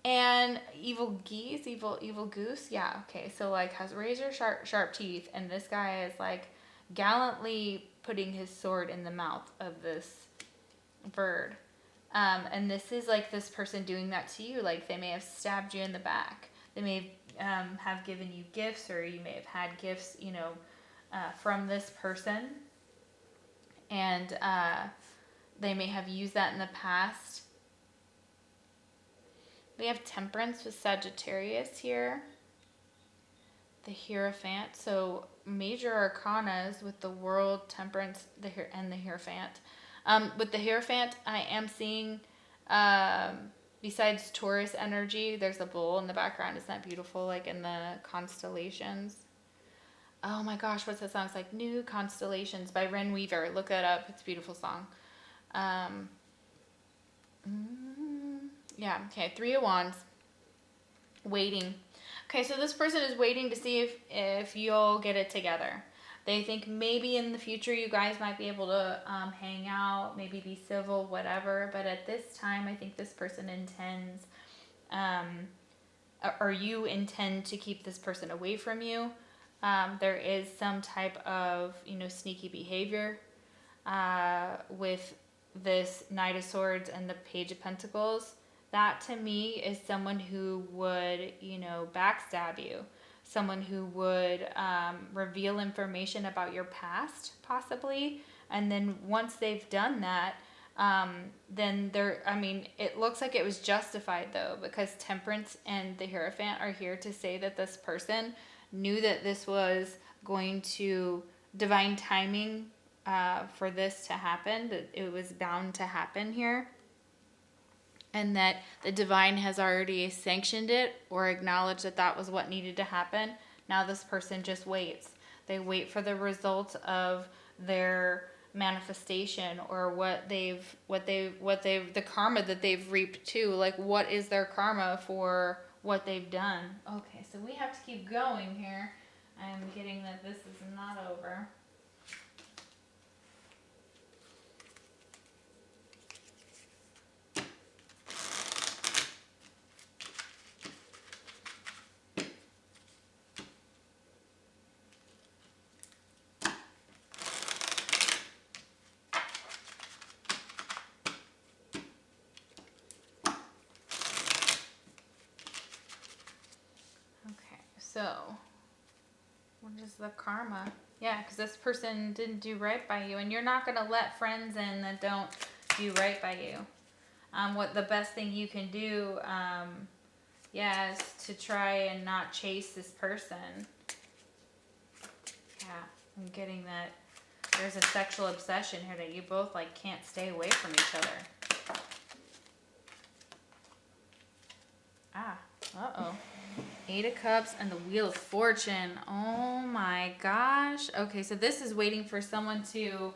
and evil geese, evil goose. Yeah, okay. So has razor sharp teeth, and this guy is gallantly putting his sword in the mouth of this bird. And this is this person doing that to you. They may have stabbed you in the back. They may have given you gifts, or you may have had gifts, from this person. And they may have used that in the past. We have Temperance with Sagittarius here. The Hierophant. So major arcanas with the World, Temperance, and the Hierophant. With the Hierophant, I am seeing, besides Taurus energy, there's a bull in the background. Isn't that beautiful? In the constellations. Oh my gosh, what's that song? It's New Constellations by Ren Weaver. Look that up. It's a beautiful song. Yeah, okay. 3 of Wands. Waiting. Okay, so this person is waiting to see if you'll get it together. They think maybe in the future you guys might be able to hang out, maybe be civil, whatever. But at this time, I think this person intends, or you intend to keep this person away from you. There is some type of, sneaky behavior with this Knight of Swords and the Page of Pentacles. That to me is someone who would, backstab you. Someone who would reveal information about your past, possibly. And then once they've done that, then it looks like it was justified, though, because Temperance and the Hierophant are here to say that this person knew that this was going to divine timing for this to happen, that it was bound to happen here, and that the divine has already sanctioned it or acknowledged that that was what needed to happen. Now this person just waits. They wait for the results of their manifestation, or the karma that they've reaped too. Like, what is their karma for what they've done? Okay, so we have to keep going here. I'm getting that this is not over. Okay, so what is the karma? Yeah, because this person didn't do right by you, and you're not going to let friends in that don't do right by you. What the best thing you can do, is to try and not chase this person. Yeah, I'm getting that there's a sexual obsession here that you both like can't stay away from each other. Uh-oh. 8 of Cups and the Wheel of Fortune. Oh my gosh. Okay, so this is waiting for someone to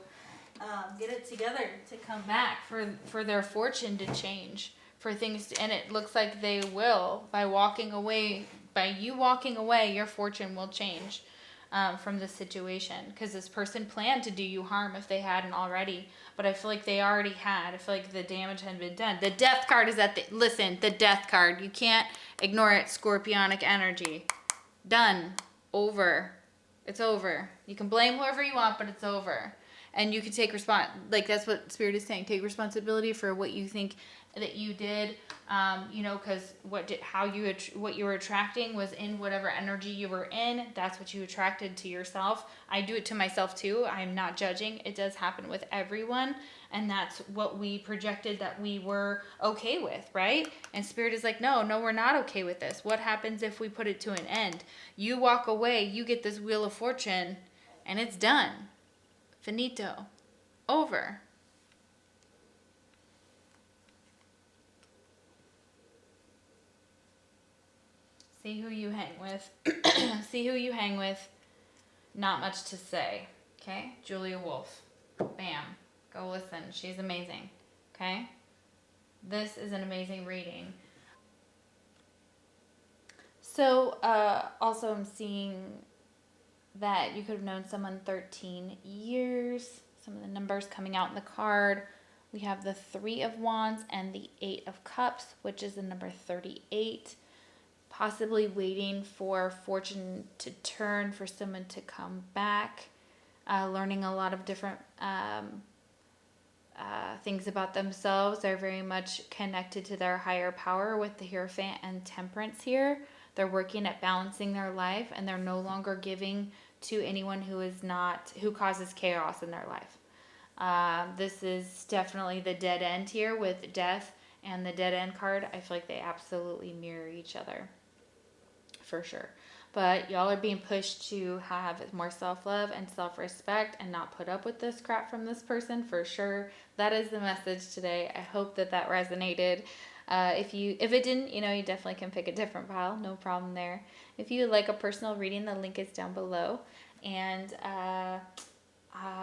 get it together, to come back, for their fortune to change, for things to, and it looks like they will. By walking away, by you walking away, your fortune will change from this situation, because this person planned to do you harm if they hadn't already. But I feel like they already had. I feel like the damage had been done. The Death card is at the... Listen, the Death card. You can't ignore it. Scorpionic energy. Done. Over. It's over. You can blame whoever you want, but it's over. And you can take like, that's what Spirit is saying. Take responsibility for what you think that you did. Because what you were attracting was in whatever energy you were in. That's what you attracted to yourself. I do it to myself too. I'm not judging. It does happen with everyone. And that's what we projected that we were okay with, right? And Spirit is like, no, we're not okay with this. What happens if we put it to an end? You walk away, you get this Wheel of Fortune, and it's done. Finito. Over. See who you hang with. See who you hang with. Not much to say. Okay? Julia Wolf. Bam. Go listen. She's amazing. Okay? This is an amazing reading. So, also I'm seeing that you could have known someone 13 years. Some of the numbers coming out in the card. We have the 3 of Wands and the 8 of Cups, which is the number 38. Possibly waiting for fortune to turn, for someone to come back. Learning a lot of different things about themselves. They're very much connected to their higher power with the Hierophant and Temperance here. They're working at balancing their life, and they're no longer giving to anyone who causes chaos in their life. This is definitely the dead end here with Death and the dead end card. I feel like they absolutely mirror each other, for sure. But y'all are being pushed to have more self-love and self-respect and not put up with this crap from this person, for sure. That is the message today. I hope that resonated. If it didn't, you definitely can pick a different pile. No problem there. If you would like a personal reading, the link is down below. And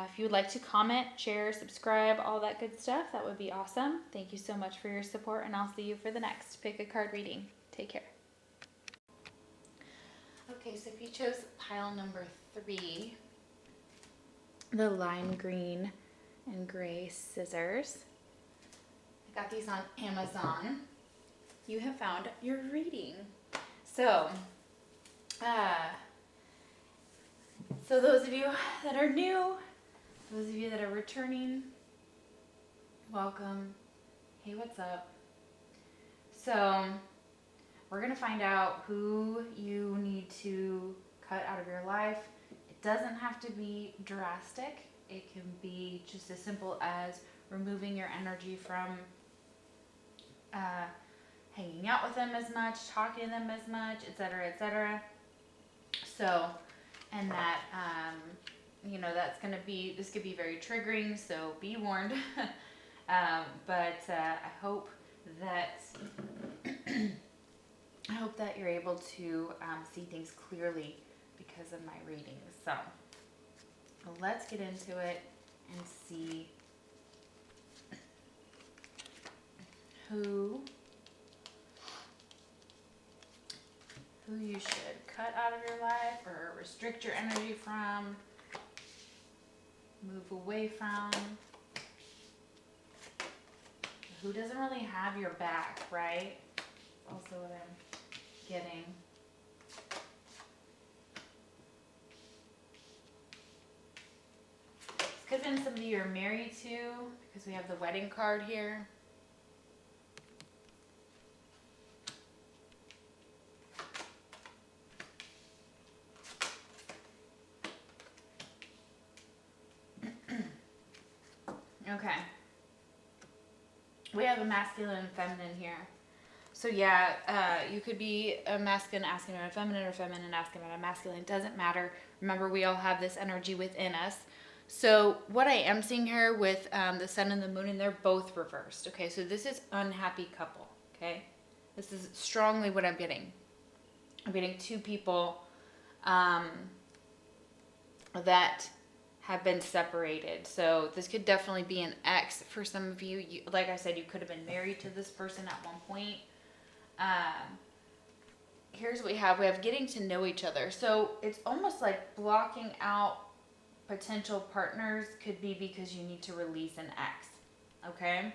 if you would like to comment, share, subscribe, all that good stuff, that would be awesome. Thank you so much for your support, and I'll see you for the next Pick a Card reading. Take care. Okay, so if you chose pile number 3, the lime green and gray scissors, I got these on Amazon. You have found your reading. So those of you that are new, those of you that are returning, welcome. Hey, what's up? So we're going to find out who you need to cut out of your life. It doesn't have to be drastic. It can be just as simple as removing your energy from hanging out with them as much, talking to them as much, etc., etc. So, and that, that's going to be, this could be very triggering, so be warned. But I hope that you're able to see things clearly because of my readings. So let's get into it and see who you should cut out of your life or restrict your energy from, move away from, who doesn't really have your back, right? Also what I'm getting. This could have been somebody you're married to because we have the wedding card here. Okay. We have a masculine and feminine here. So yeah, you could be a masculine asking about a feminine or feminine asking about a masculine. It doesn't matter. Remember, we all have this energy within us. So what I am seeing here with the sun and the moon, and they're both reversed. Okay, so this is unhappy couple. Okay, this is strongly what I'm getting. I'm getting two people that have been separated. So this could definitely be an ex for some of you. Like I said, you could have been married to this person at one point. Here's what we have. We have getting to know each other. So it's almost like blocking out potential partners could be because you need to release an ex. Okay?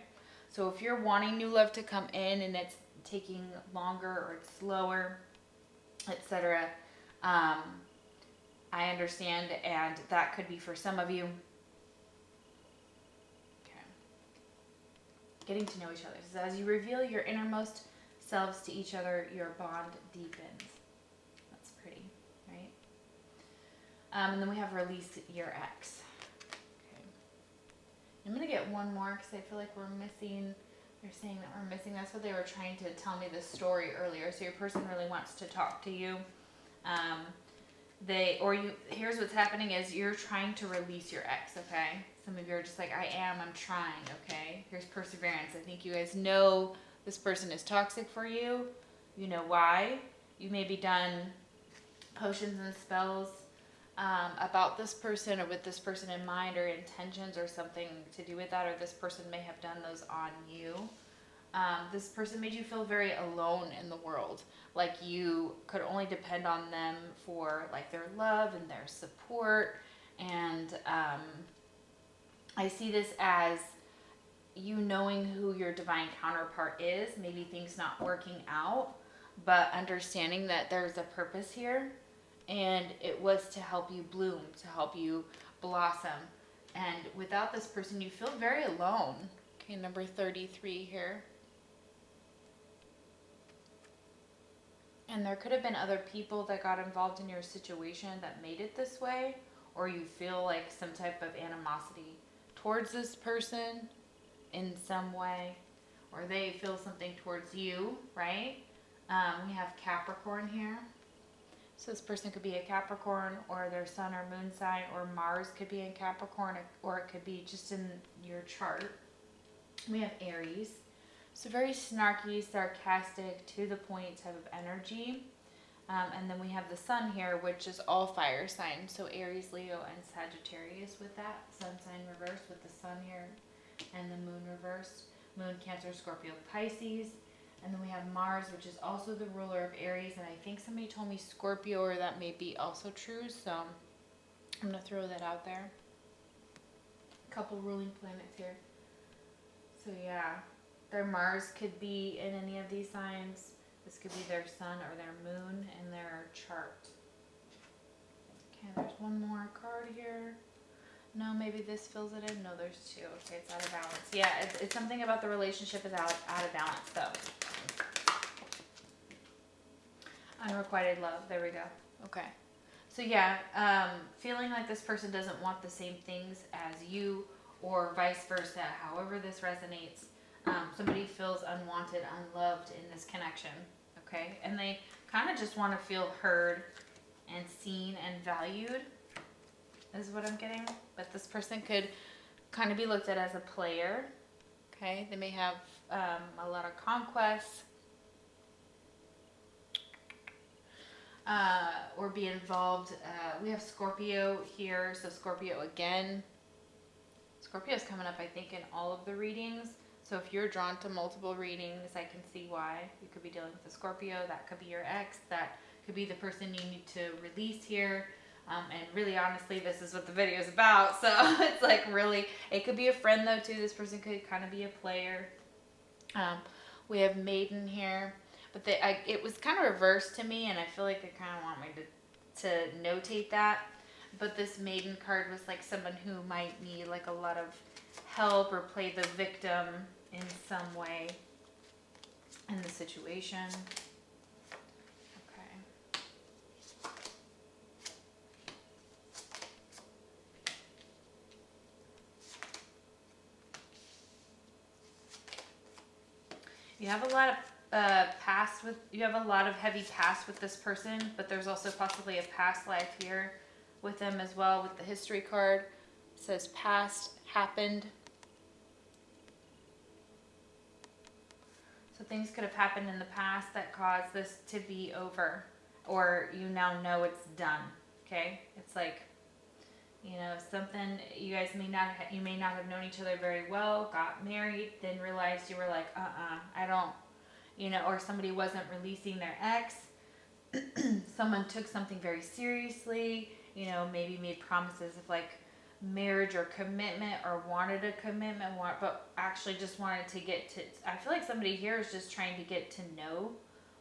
So if you're wanting new love to come in and it's taking longer or it's slower, etc., I understand, and that could be for some of you. Okay. Getting to know each other. So as you reveal your innermost selves to each other, your bond deepens. That's pretty, right? And then we have release your ex. Okay. I'm going to get one more because I feel like we're missing, they're saying that we're missing. That's what they were trying to tell me this story earlier. So your person really wants to talk to you. Here's what's happening is you're trying to release your ex, okay? Some of you are just like, I'm trying, okay? Here's perseverance. I think you guys know this person is toxic for you. You know why. You may be done potions and spells about this person or with this person in mind or intentions or something to do with that, or this person may have done those on you. This person made you feel very alone in the world, like you could only depend on them for like their love and their support. And I see this as you knowing who your divine counterpart is, maybe things not working out, but understanding that there's a purpose here, and it was to help you bloom, to help you blossom. And without this person, you feel very alone. Okay, number 33 here. And there could have been other people that got involved in your situation that made it this way, or you feel like some type of animosity towards this person in some way, or they feel something towards you, right? We have Capricorn here. So this person could be a Capricorn, or their sun or moon sign, or Mars could be in Capricorn, or it could be just in your chart. We have Aries. So very snarky, sarcastic, to the point type of energy. And then we have the sun here, which is all fire signs. So Aries, Leo, and Sagittarius with that. Sun sign reversed with the sun here. And the moon reversed. Moon, Cancer, Scorpio, Pisces. And then we have Mars, which is also the ruler of Aries. And I think somebody told me Scorpio, or that may be also true. So I'm going to throw that out there. A couple ruling planets here. So yeah. Their Mars could be in any of these signs. This could be their sun or their moon in their chart. Okay, there's one more card here. No, maybe this fills it in. No, there's two. Okay, it's out of balance. Yeah, it's something about the relationship is out of balance, though. Unrequited love. There we go. Okay. So yeah, feeling like this person doesn't want the same things as you, or vice versa. However this resonates. Somebody feels unwanted, unloved in this connection, okay? And they kind of just want to feel heard and seen and valued. is what I'm getting. But this person could kind of be looked at as a player. Okay, they may have a lot of conquests. Or be involved. We have Scorpio here, so Scorpio again. Scorpio is coming up, I think, in all of the readings. So if you're drawn to multiple readings, I can see why. You could be dealing with a Scorpio. That could be your ex. That could be the person you need to release here. And really, honestly, this is what the video is about. So it's like really, it could be a friend though too. This person could kind of be a player. We have Maiden here. But it was kind of reversed to me, and I feel like they kind of want me to notate that. But this Maiden card was like someone who might need like a lot of help or play the victim in some way in the situation. Okay. You have a lot of you have a lot of heavy past with this person, but there's also possibly a past life here with them as well. With the history card, it says past happened. So things could have happened in the past that caused this to be over, or you now know it's done. Okay, it's like, you know, something you guys may not have known each other very well, got married, then realized you were like, I don't. You know, or somebody wasn't releasing their ex. Someone took something very seriously, you know, maybe made promises of like marriage or commitment, or wanted a commitment, but actually just wanted to get to, I feel like somebody here is just trying to get to know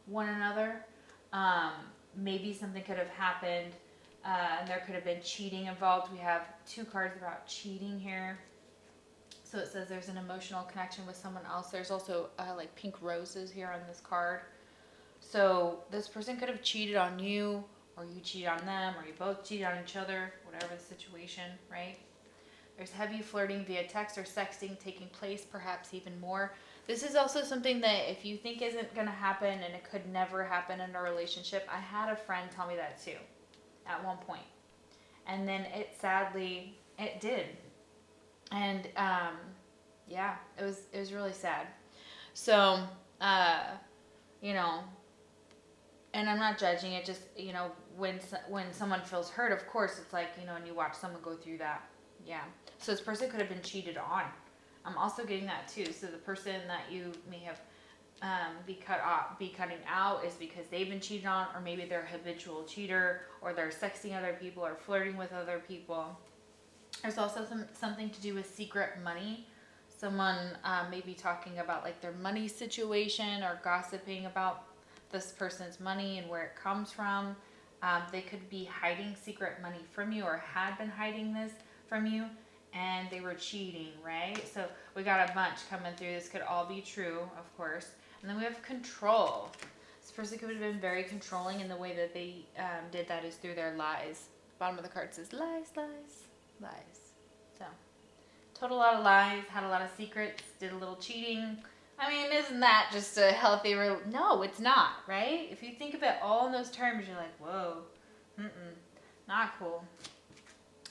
one another. Maybe something could have happened, and there could have been cheating involved. We have 2 cards about cheating here. So it says there's an emotional connection with someone else. There's also like pink roses here on this card. So this person could have cheated on you, or you cheated on them, or you both cheated on each other, whatever the situation, right? There's heavy flirting via text or sexting taking place, perhaps even more. This is also something that if you think isn't going to happen and it could never happen in a relationship. I had a friend tell me that too at one point. And then it did. And yeah, it was really sad. So, you know, and I'm not judging it, just, you know, when someone feels hurt, of course, it's like, you know, and you watch someone go through that. Yeah. So this person could have been cheated on. I'm also getting that too. So the person that you may have be cutting out is because they've been cheated on, or maybe they're a habitual cheater, or they're sexting other people or flirting with other people. There's also something to do with secret money. Someone may be talking about like their money situation, or gossiping about this person's money and where it comes from. They could be hiding secret money from you, or had been hiding this from you, and they were cheating, right? So we got a bunch coming through. This could all be true, of course. And then we have control. This person could have been very controlling, and the way that they did that is through their lies. Bottom of the card says lies, lies, lies. So told a lot of lies, had a lot of secrets, did a little cheating. I mean, isn't that just a healthy No, it's not, right? If you think of it all in those terms, you're like, whoa, not cool.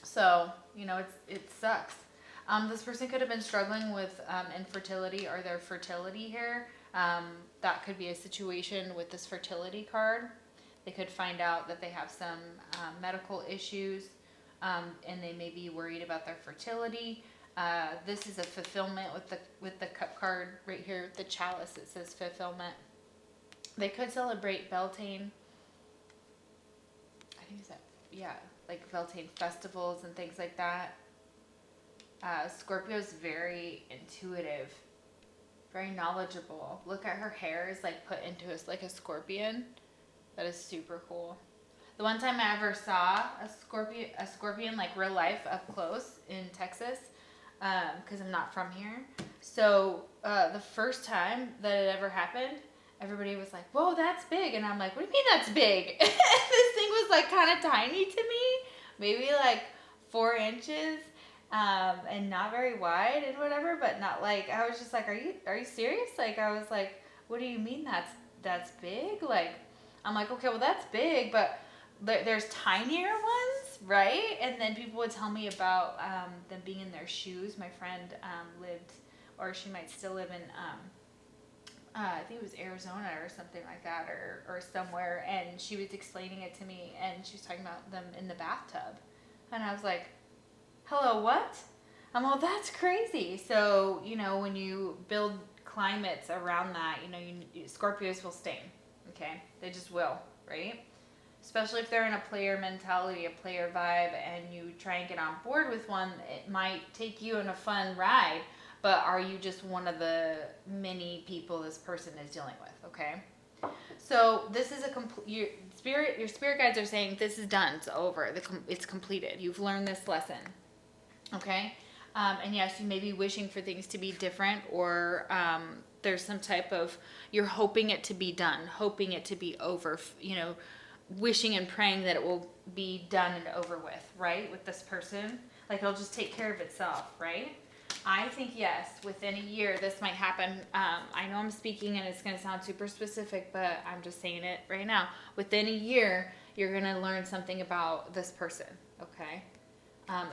So, you know, it sucks. This person could have been struggling with infertility, or their fertility here. That could be a situation with this fertility card. They could find out that they have some medical issues, and they may be worried about their fertility. This is a fulfillment with the cup card right here, the chalice. It says fulfillment. They could celebrate Beltane. I think it's that, yeah, like Beltane festivals and things like that. Scorpio's very intuitive, very knowledgeable. Look at her hair is like put into like a scorpion. That is super cool. The one time I ever saw a scorpion like real life up close in Texas, because I'm not from here. So the first time that it ever happened, everybody was like, whoa, that's big. And I'm like, what do you mean that's big? This thing was like kind of tiny to me, maybe like 4 inches, and not very wide and whatever, but not like, I was just like, are you serious? Like, I was like, what do you mean that's big? Like, I'm like, okay, well that's big, but there's tinier ones, right? And then people would tell me about them being in their shoes. My friend lived, or she might still live in, I think it was Arizona or something like that, or somewhere. And she was explaining it to me, and she was talking about them in the bathtub. And I was like, hello, what? I'm all, that's crazy. So, you know, when you build climates around that, you know, Scorpios will sting, okay? They just will, right? Especially if they're in a player mentality, a player vibe, and you try and get on board with one, it might take you on a fun ride, but are you just one of the many people this person is dealing with, okay? So this is a complete, your spirit guides are saying this is done, it's over, it's completed. You've learned this lesson, okay? And yes, you may be wishing for things to be different, or there's some type of, you're hoping it to be done, hoping it to be over, you know, wishing and praying that it will be done and over with, right? With this person, like it'll just take care of itself, right? I think yes, within a year this might happen. I know I'm speaking and it's going to sound super specific, but I'm just saying it right now. Within a year, you're going to learn something about this person, okay?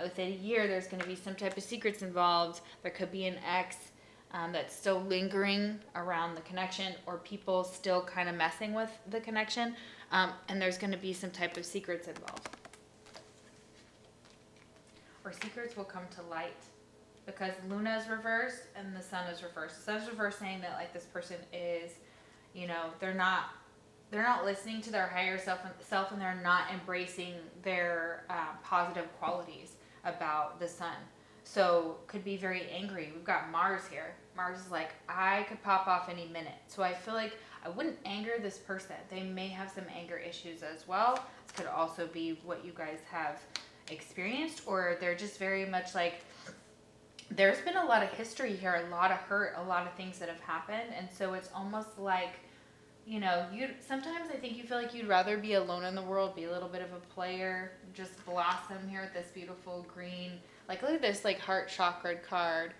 Within a year, there's going to be some type of secrets involved. There could be an ex that's still lingering around the connection, or people still kind of messing with the connection. And there's going to be some type of secrets involved. Or secrets will come to light. Because Luna is reversed and the Sun is reversed. The Sun is reversed, saying that like this person is, you know, they're not listening to their higher self, and they're not embracing their positive qualities about the Sun. So could be very angry. We've got Mars here. Mars is like, I could pop off any minute. So I feel like I wouldn't anger this person. They may have some anger issues as well. This could also be what you guys have experienced, or they're just very much like, there's been a lot of history here, a lot of hurt, a lot of things that have happened. And so it's almost like, you know, sometimes I think you feel like you'd rather be alone in the world, be a little bit of a player, just blossom here with this beautiful green, like look at this like heart chakra card,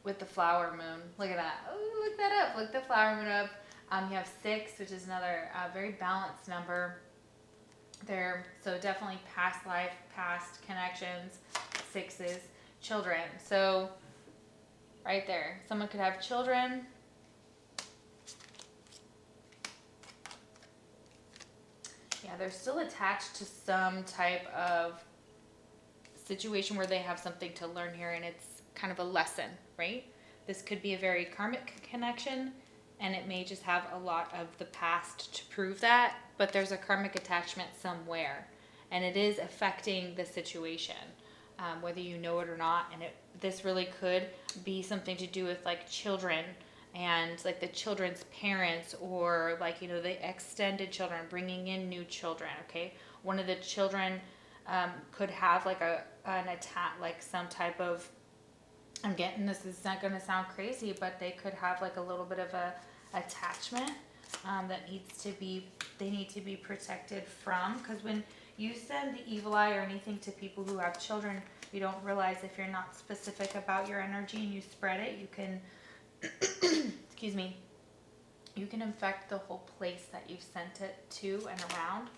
with the flower moon. Look at that. Oh, look that up. Look the flower moon up. You have 6, which is another very balanced number there. So definitely past life, past connections, 6s, children. So right there, someone could have children. Yeah, they're still attached to some type of situation where they have something to learn here, and it's kind of a lesson, right? This could be a very karmic connection, and it may just have a lot of the past to prove that, but there's a karmic attachment somewhere, and it is affecting the situation, whether you know it or not. And this really could be something to do with like children, and like the children's parents, or like, you know, the extended children, bringing in new children, okay? One of the children could have like an attack, like some type of, I'm getting this is not going to sound crazy, but they could have like a little bit of a attachment that they need to be protected from. Because when you send the evil eye or anything to people who have children, you don't realize, if you're not specific about your energy and you spread it, you can excuse me, you can infect the whole place that you've sent it to and around.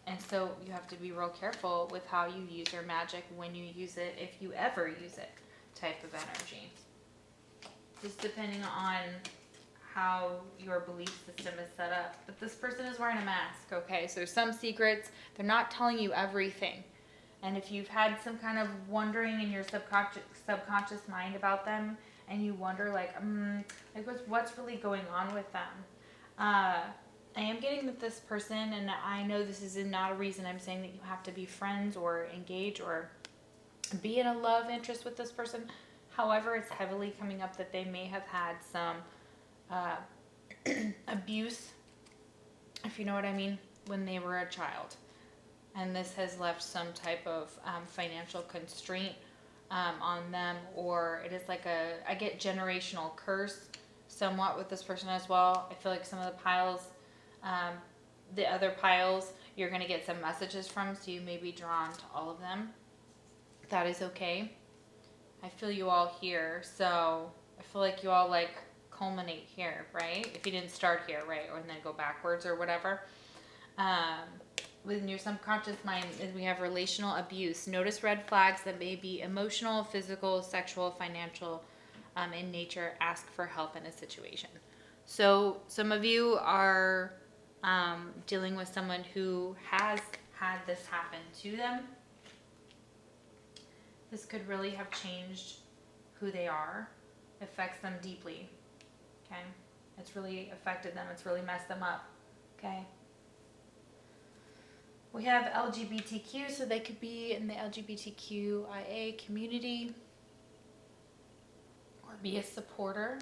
And so you have to be real careful with how you use your magic, when you use it, if you ever use it, type of energy. Just depending on how your belief system is set up. But this person is wearing a mask, okay? So there's some secrets. They're not telling you everything. And if you've had some kind of wondering in your subconscious mind about them, and you wonder like what's really going on with them, I am getting that this person, and I know this is not a reason I'm saying that you have to be friends or engage or be in a love interest with this person. However, it's heavily coming up that they may have had some abuse, if you know what I mean, when they were a child. And this has left some type of financial constraint on them, or it is like I get generational curse somewhat with this person as well. I feel like some of the piles, the other piles, you're going to get some messages from, so you may be drawn to all of them. That is okay. I feel you all here, so I feel like you all like culminate here, right? If you didn't start here, right, or then go backwards or whatever. within your subconscious mind is we have relational abuse. Notice red flags that may be emotional, physical, sexual, financial in nature. Ask for help in a situation. So some of you are dealing with someone who has had this happen to them. This could really have changed who they are. It affects them deeply. Okay? It's really affected them. It's really messed them up. Okay? We have LGBTQ, so they could be in the LGBTQIA community or be a supporter.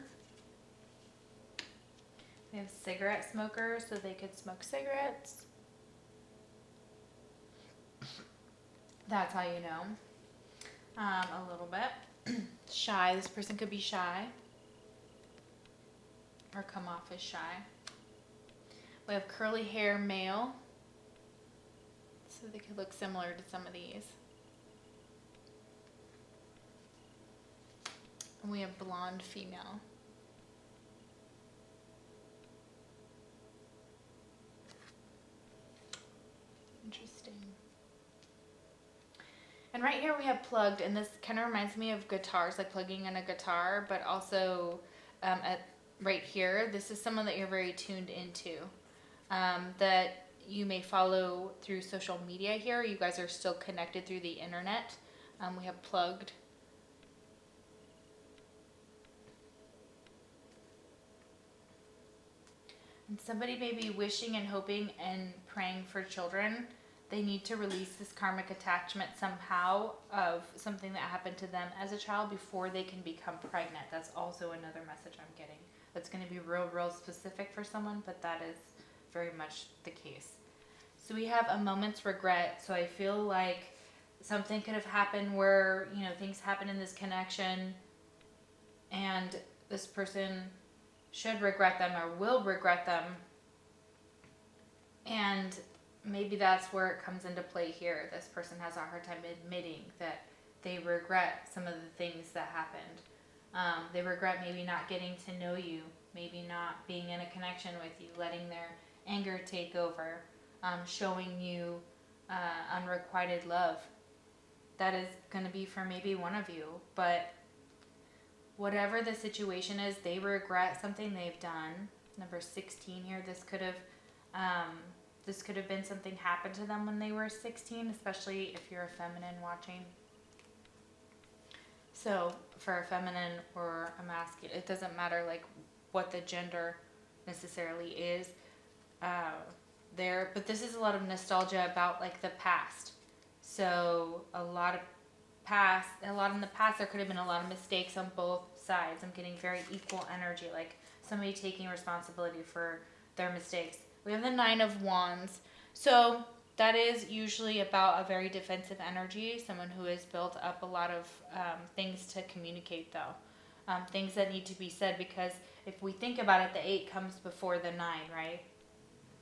We have cigarette smokers, so they could smoke cigarettes. That's how you know. A little bit. Shy, this person could be shy or come off as shy. We have curly hair male, so they could look similar to some of these. And we have blonde female. Interesting. And right here we have plugged, and this kind of reminds me of guitars, like plugging in a guitar, but also right here, this is someone that you're very tuned into, that you may follow through social media here. You guys are still connected through the internet. We have plugged. And somebody may be wishing and hoping and praying for children. They need to release this karmic attachment somehow of something that happened to them as a child before they can become pregnant. That's also another message I'm getting. That's going to be real specific for someone, but that is very much the case. So we have a moment's regret. So I feel like something could have happened where, you know, things happen in this connection and this person should regret them or will regret them. And maybe that's where it comes into play here. This person has a hard time admitting that they regret some of the things that happened. They regret maybe not getting to know you, maybe not being in a connection with you, letting their anger take over, showing you unrequited love. That is going to be for maybe one of you, but whatever the situation is, they regret something they've done. Number 16 here, this could have been something happened to them when they were 16, especially if you're a feminine watching. So for a feminine or a masculine, it doesn't matter like what the gender necessarily is there, but this is a lot of nostalgia about like the past. So a lot in the past there could have been a lot of mistakes on both sides. I'm getting very equal energy, like somebody taking responsibility for their mistakes. We have the 9 of Wands. So that is usually about a very defensive energy, someone who has built up a lot of things to communicate though. Things that need to be said, because if we think about it, the 8 comes before the 9, right?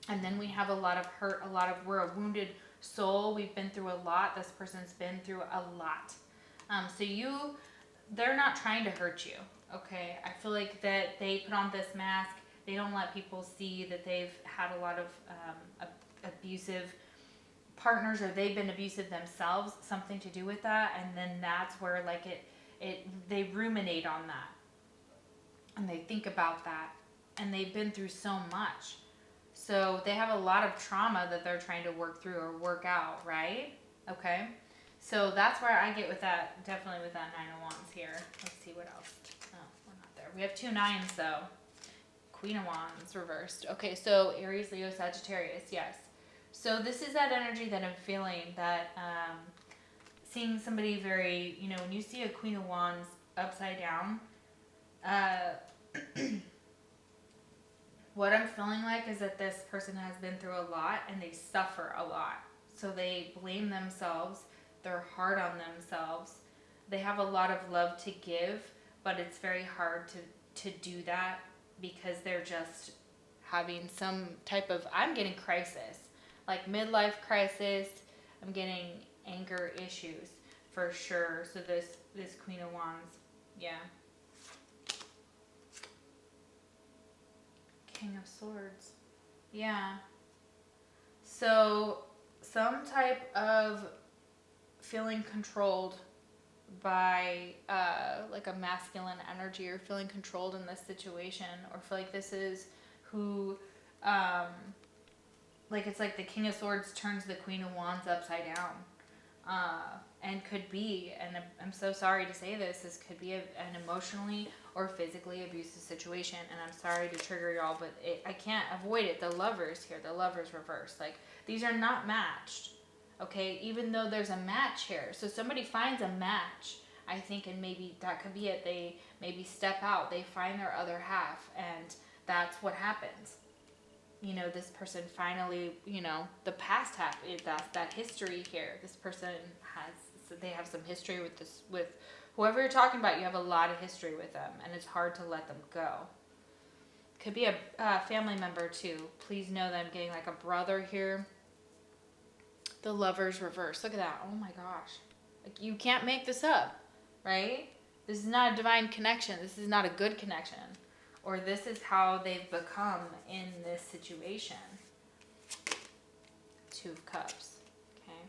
And then we have a lot of hurt, we're a wounded soul. We've been through a lot. This person's been through a lot. They're not trying to hurt you, okay? I feel like that they put on this mask. They don't let people see that they've had a lot of abusive partners, or they've been abusive themselves, something to do with that. And then that's where like they ruminate on that. And they think about that. And they've been through so much. So they have a lot of trauma that they're trying to work through or work out, right? Okay. So that's where I get with that, definitely with that 9 of Wands here. Let's see what else. Oh, we're not there. We have 2 9s though. Queen of Wands reversed. Okay, so Aries, Leo, Sagittarius, yes. So this is that energy that I'm feeling, that seeing somebody very, you know, when you see a Queen of Wands upside down, what I'm feeling like is that this person has been through a lot and they suffer a lot. So they blame themselves. They're hard on themselves. They have a lot of love to give, but it's very hard to do that because they're just having some type of, I'm getting crisis, like midlife crisis. I'm getting anger issues for sure. So this Queen of Wands, yeah. King of Swords, yeah. So some type of feeling controlled by like a masculine energy, or feeling controlled in this situation, or feel like this is who like it's like the King of Swords turns the Queen of Wands upside down, and could be, and I'm so sorry to say this could be an emotionally or physically abusive situation, and I'm sorry to trigger y'all, but I can't avoid it. The Lovers here, the Lovers reverse, like these are not matched, okay, even though there's a match here. So somebody finds a match, I think, and maybe that could be it. They maybe step out, they find their other half, and that's what happens. You know, this person finally, you know, the past half, that's that history here. This person has, so they have some history with this, with whoever you're talking about. You have a lot of history with them, and it's hard to let them go. Could be a family member too. Please know that I'm getting like a brother here. The Lovers reverse. Look at that. Oh my gosh. Like, you can't make this up, right? This is not a divine connection. This is not a good connection. Or this is how they've become in this situation. Two of Cups. Okay.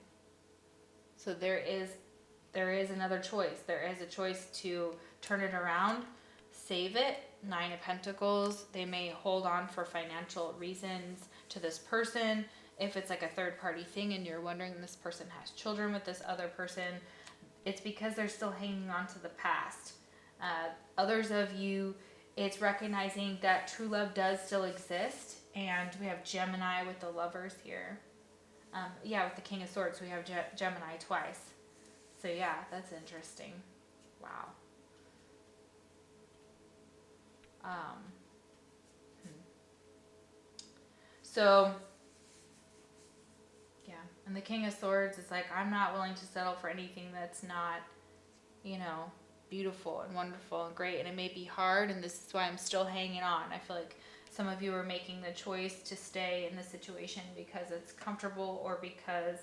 So there is another choice. There is a choice to turn it around, save it. Nine of Pentacles. They may hold on for financial reasons to this person. If it's like a third party thing and you're wondering this person has children with this other person, it's because they're still hanging on to the past. Others of you, it's recognizing that true love does still exist. And we have Gemini with the Lovers here. Yeah, with the King of Swords, we have Gemini twice. So yeah, that's interesting. Wow. So, yeah, and the King of Swords is like, I'm not willing to settle for anything that's not, you know, beautiful and wonderful and great, and it may be hard, and this is why I'm still hanging on. I feel like some of you are making the choice to stay in the situation because it's comfortable, or because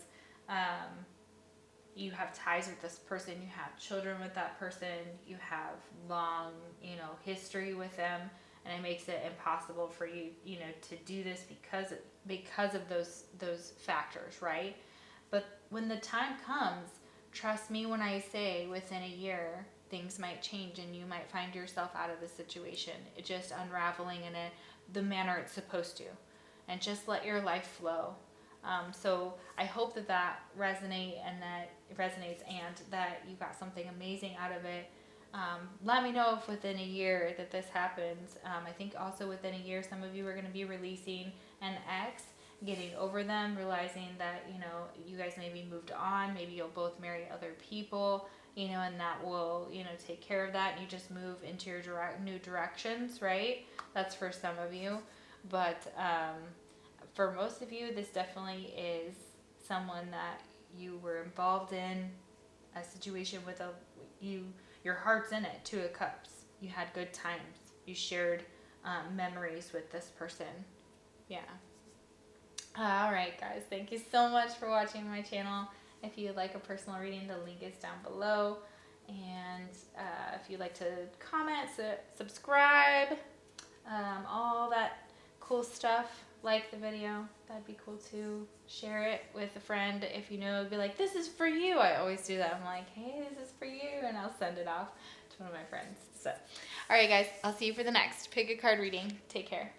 you have ties with this person, you have children with that person, you have long, you know, history with them, and it makes it impossible for you, you know, to do this because of those factors, right? But when the time comes, trust me when I say within a year, things might change and you might find yourself out of the situation. It just unraveling in the manner it's supposed to. And just let your life flow. So I hope that resonates, and that you got something amazing out of it. Let me know if within a year that this happens. I think also within a year, some of you are going to be releasing an ex, getting over them, realizing that, you know, you guys maybe moved on, maybe you'll both marry other people, you know, and that will, you know, take care of that, and you just move into your new directions, right? That's for some of you. But for most of you, this definitely is someone that you were involved in a situation with your heart's in it. Two of Cups. You had good times. You shared memories with this person. Yeah. All right, guys. Thank you so much for watching my channel. If you'd like a personal reading, the link is down below. And if you'd like to comment, subscribe, all that cool stuff, like the video, that'd be cool too. Share it with a friend if you know, be like, this is for you. I always do that. I'm like, hey, this is for you, and I'll send it off to one of my friends. So, all right, guys, I'll see you for the next Pick a Card reading. Take care.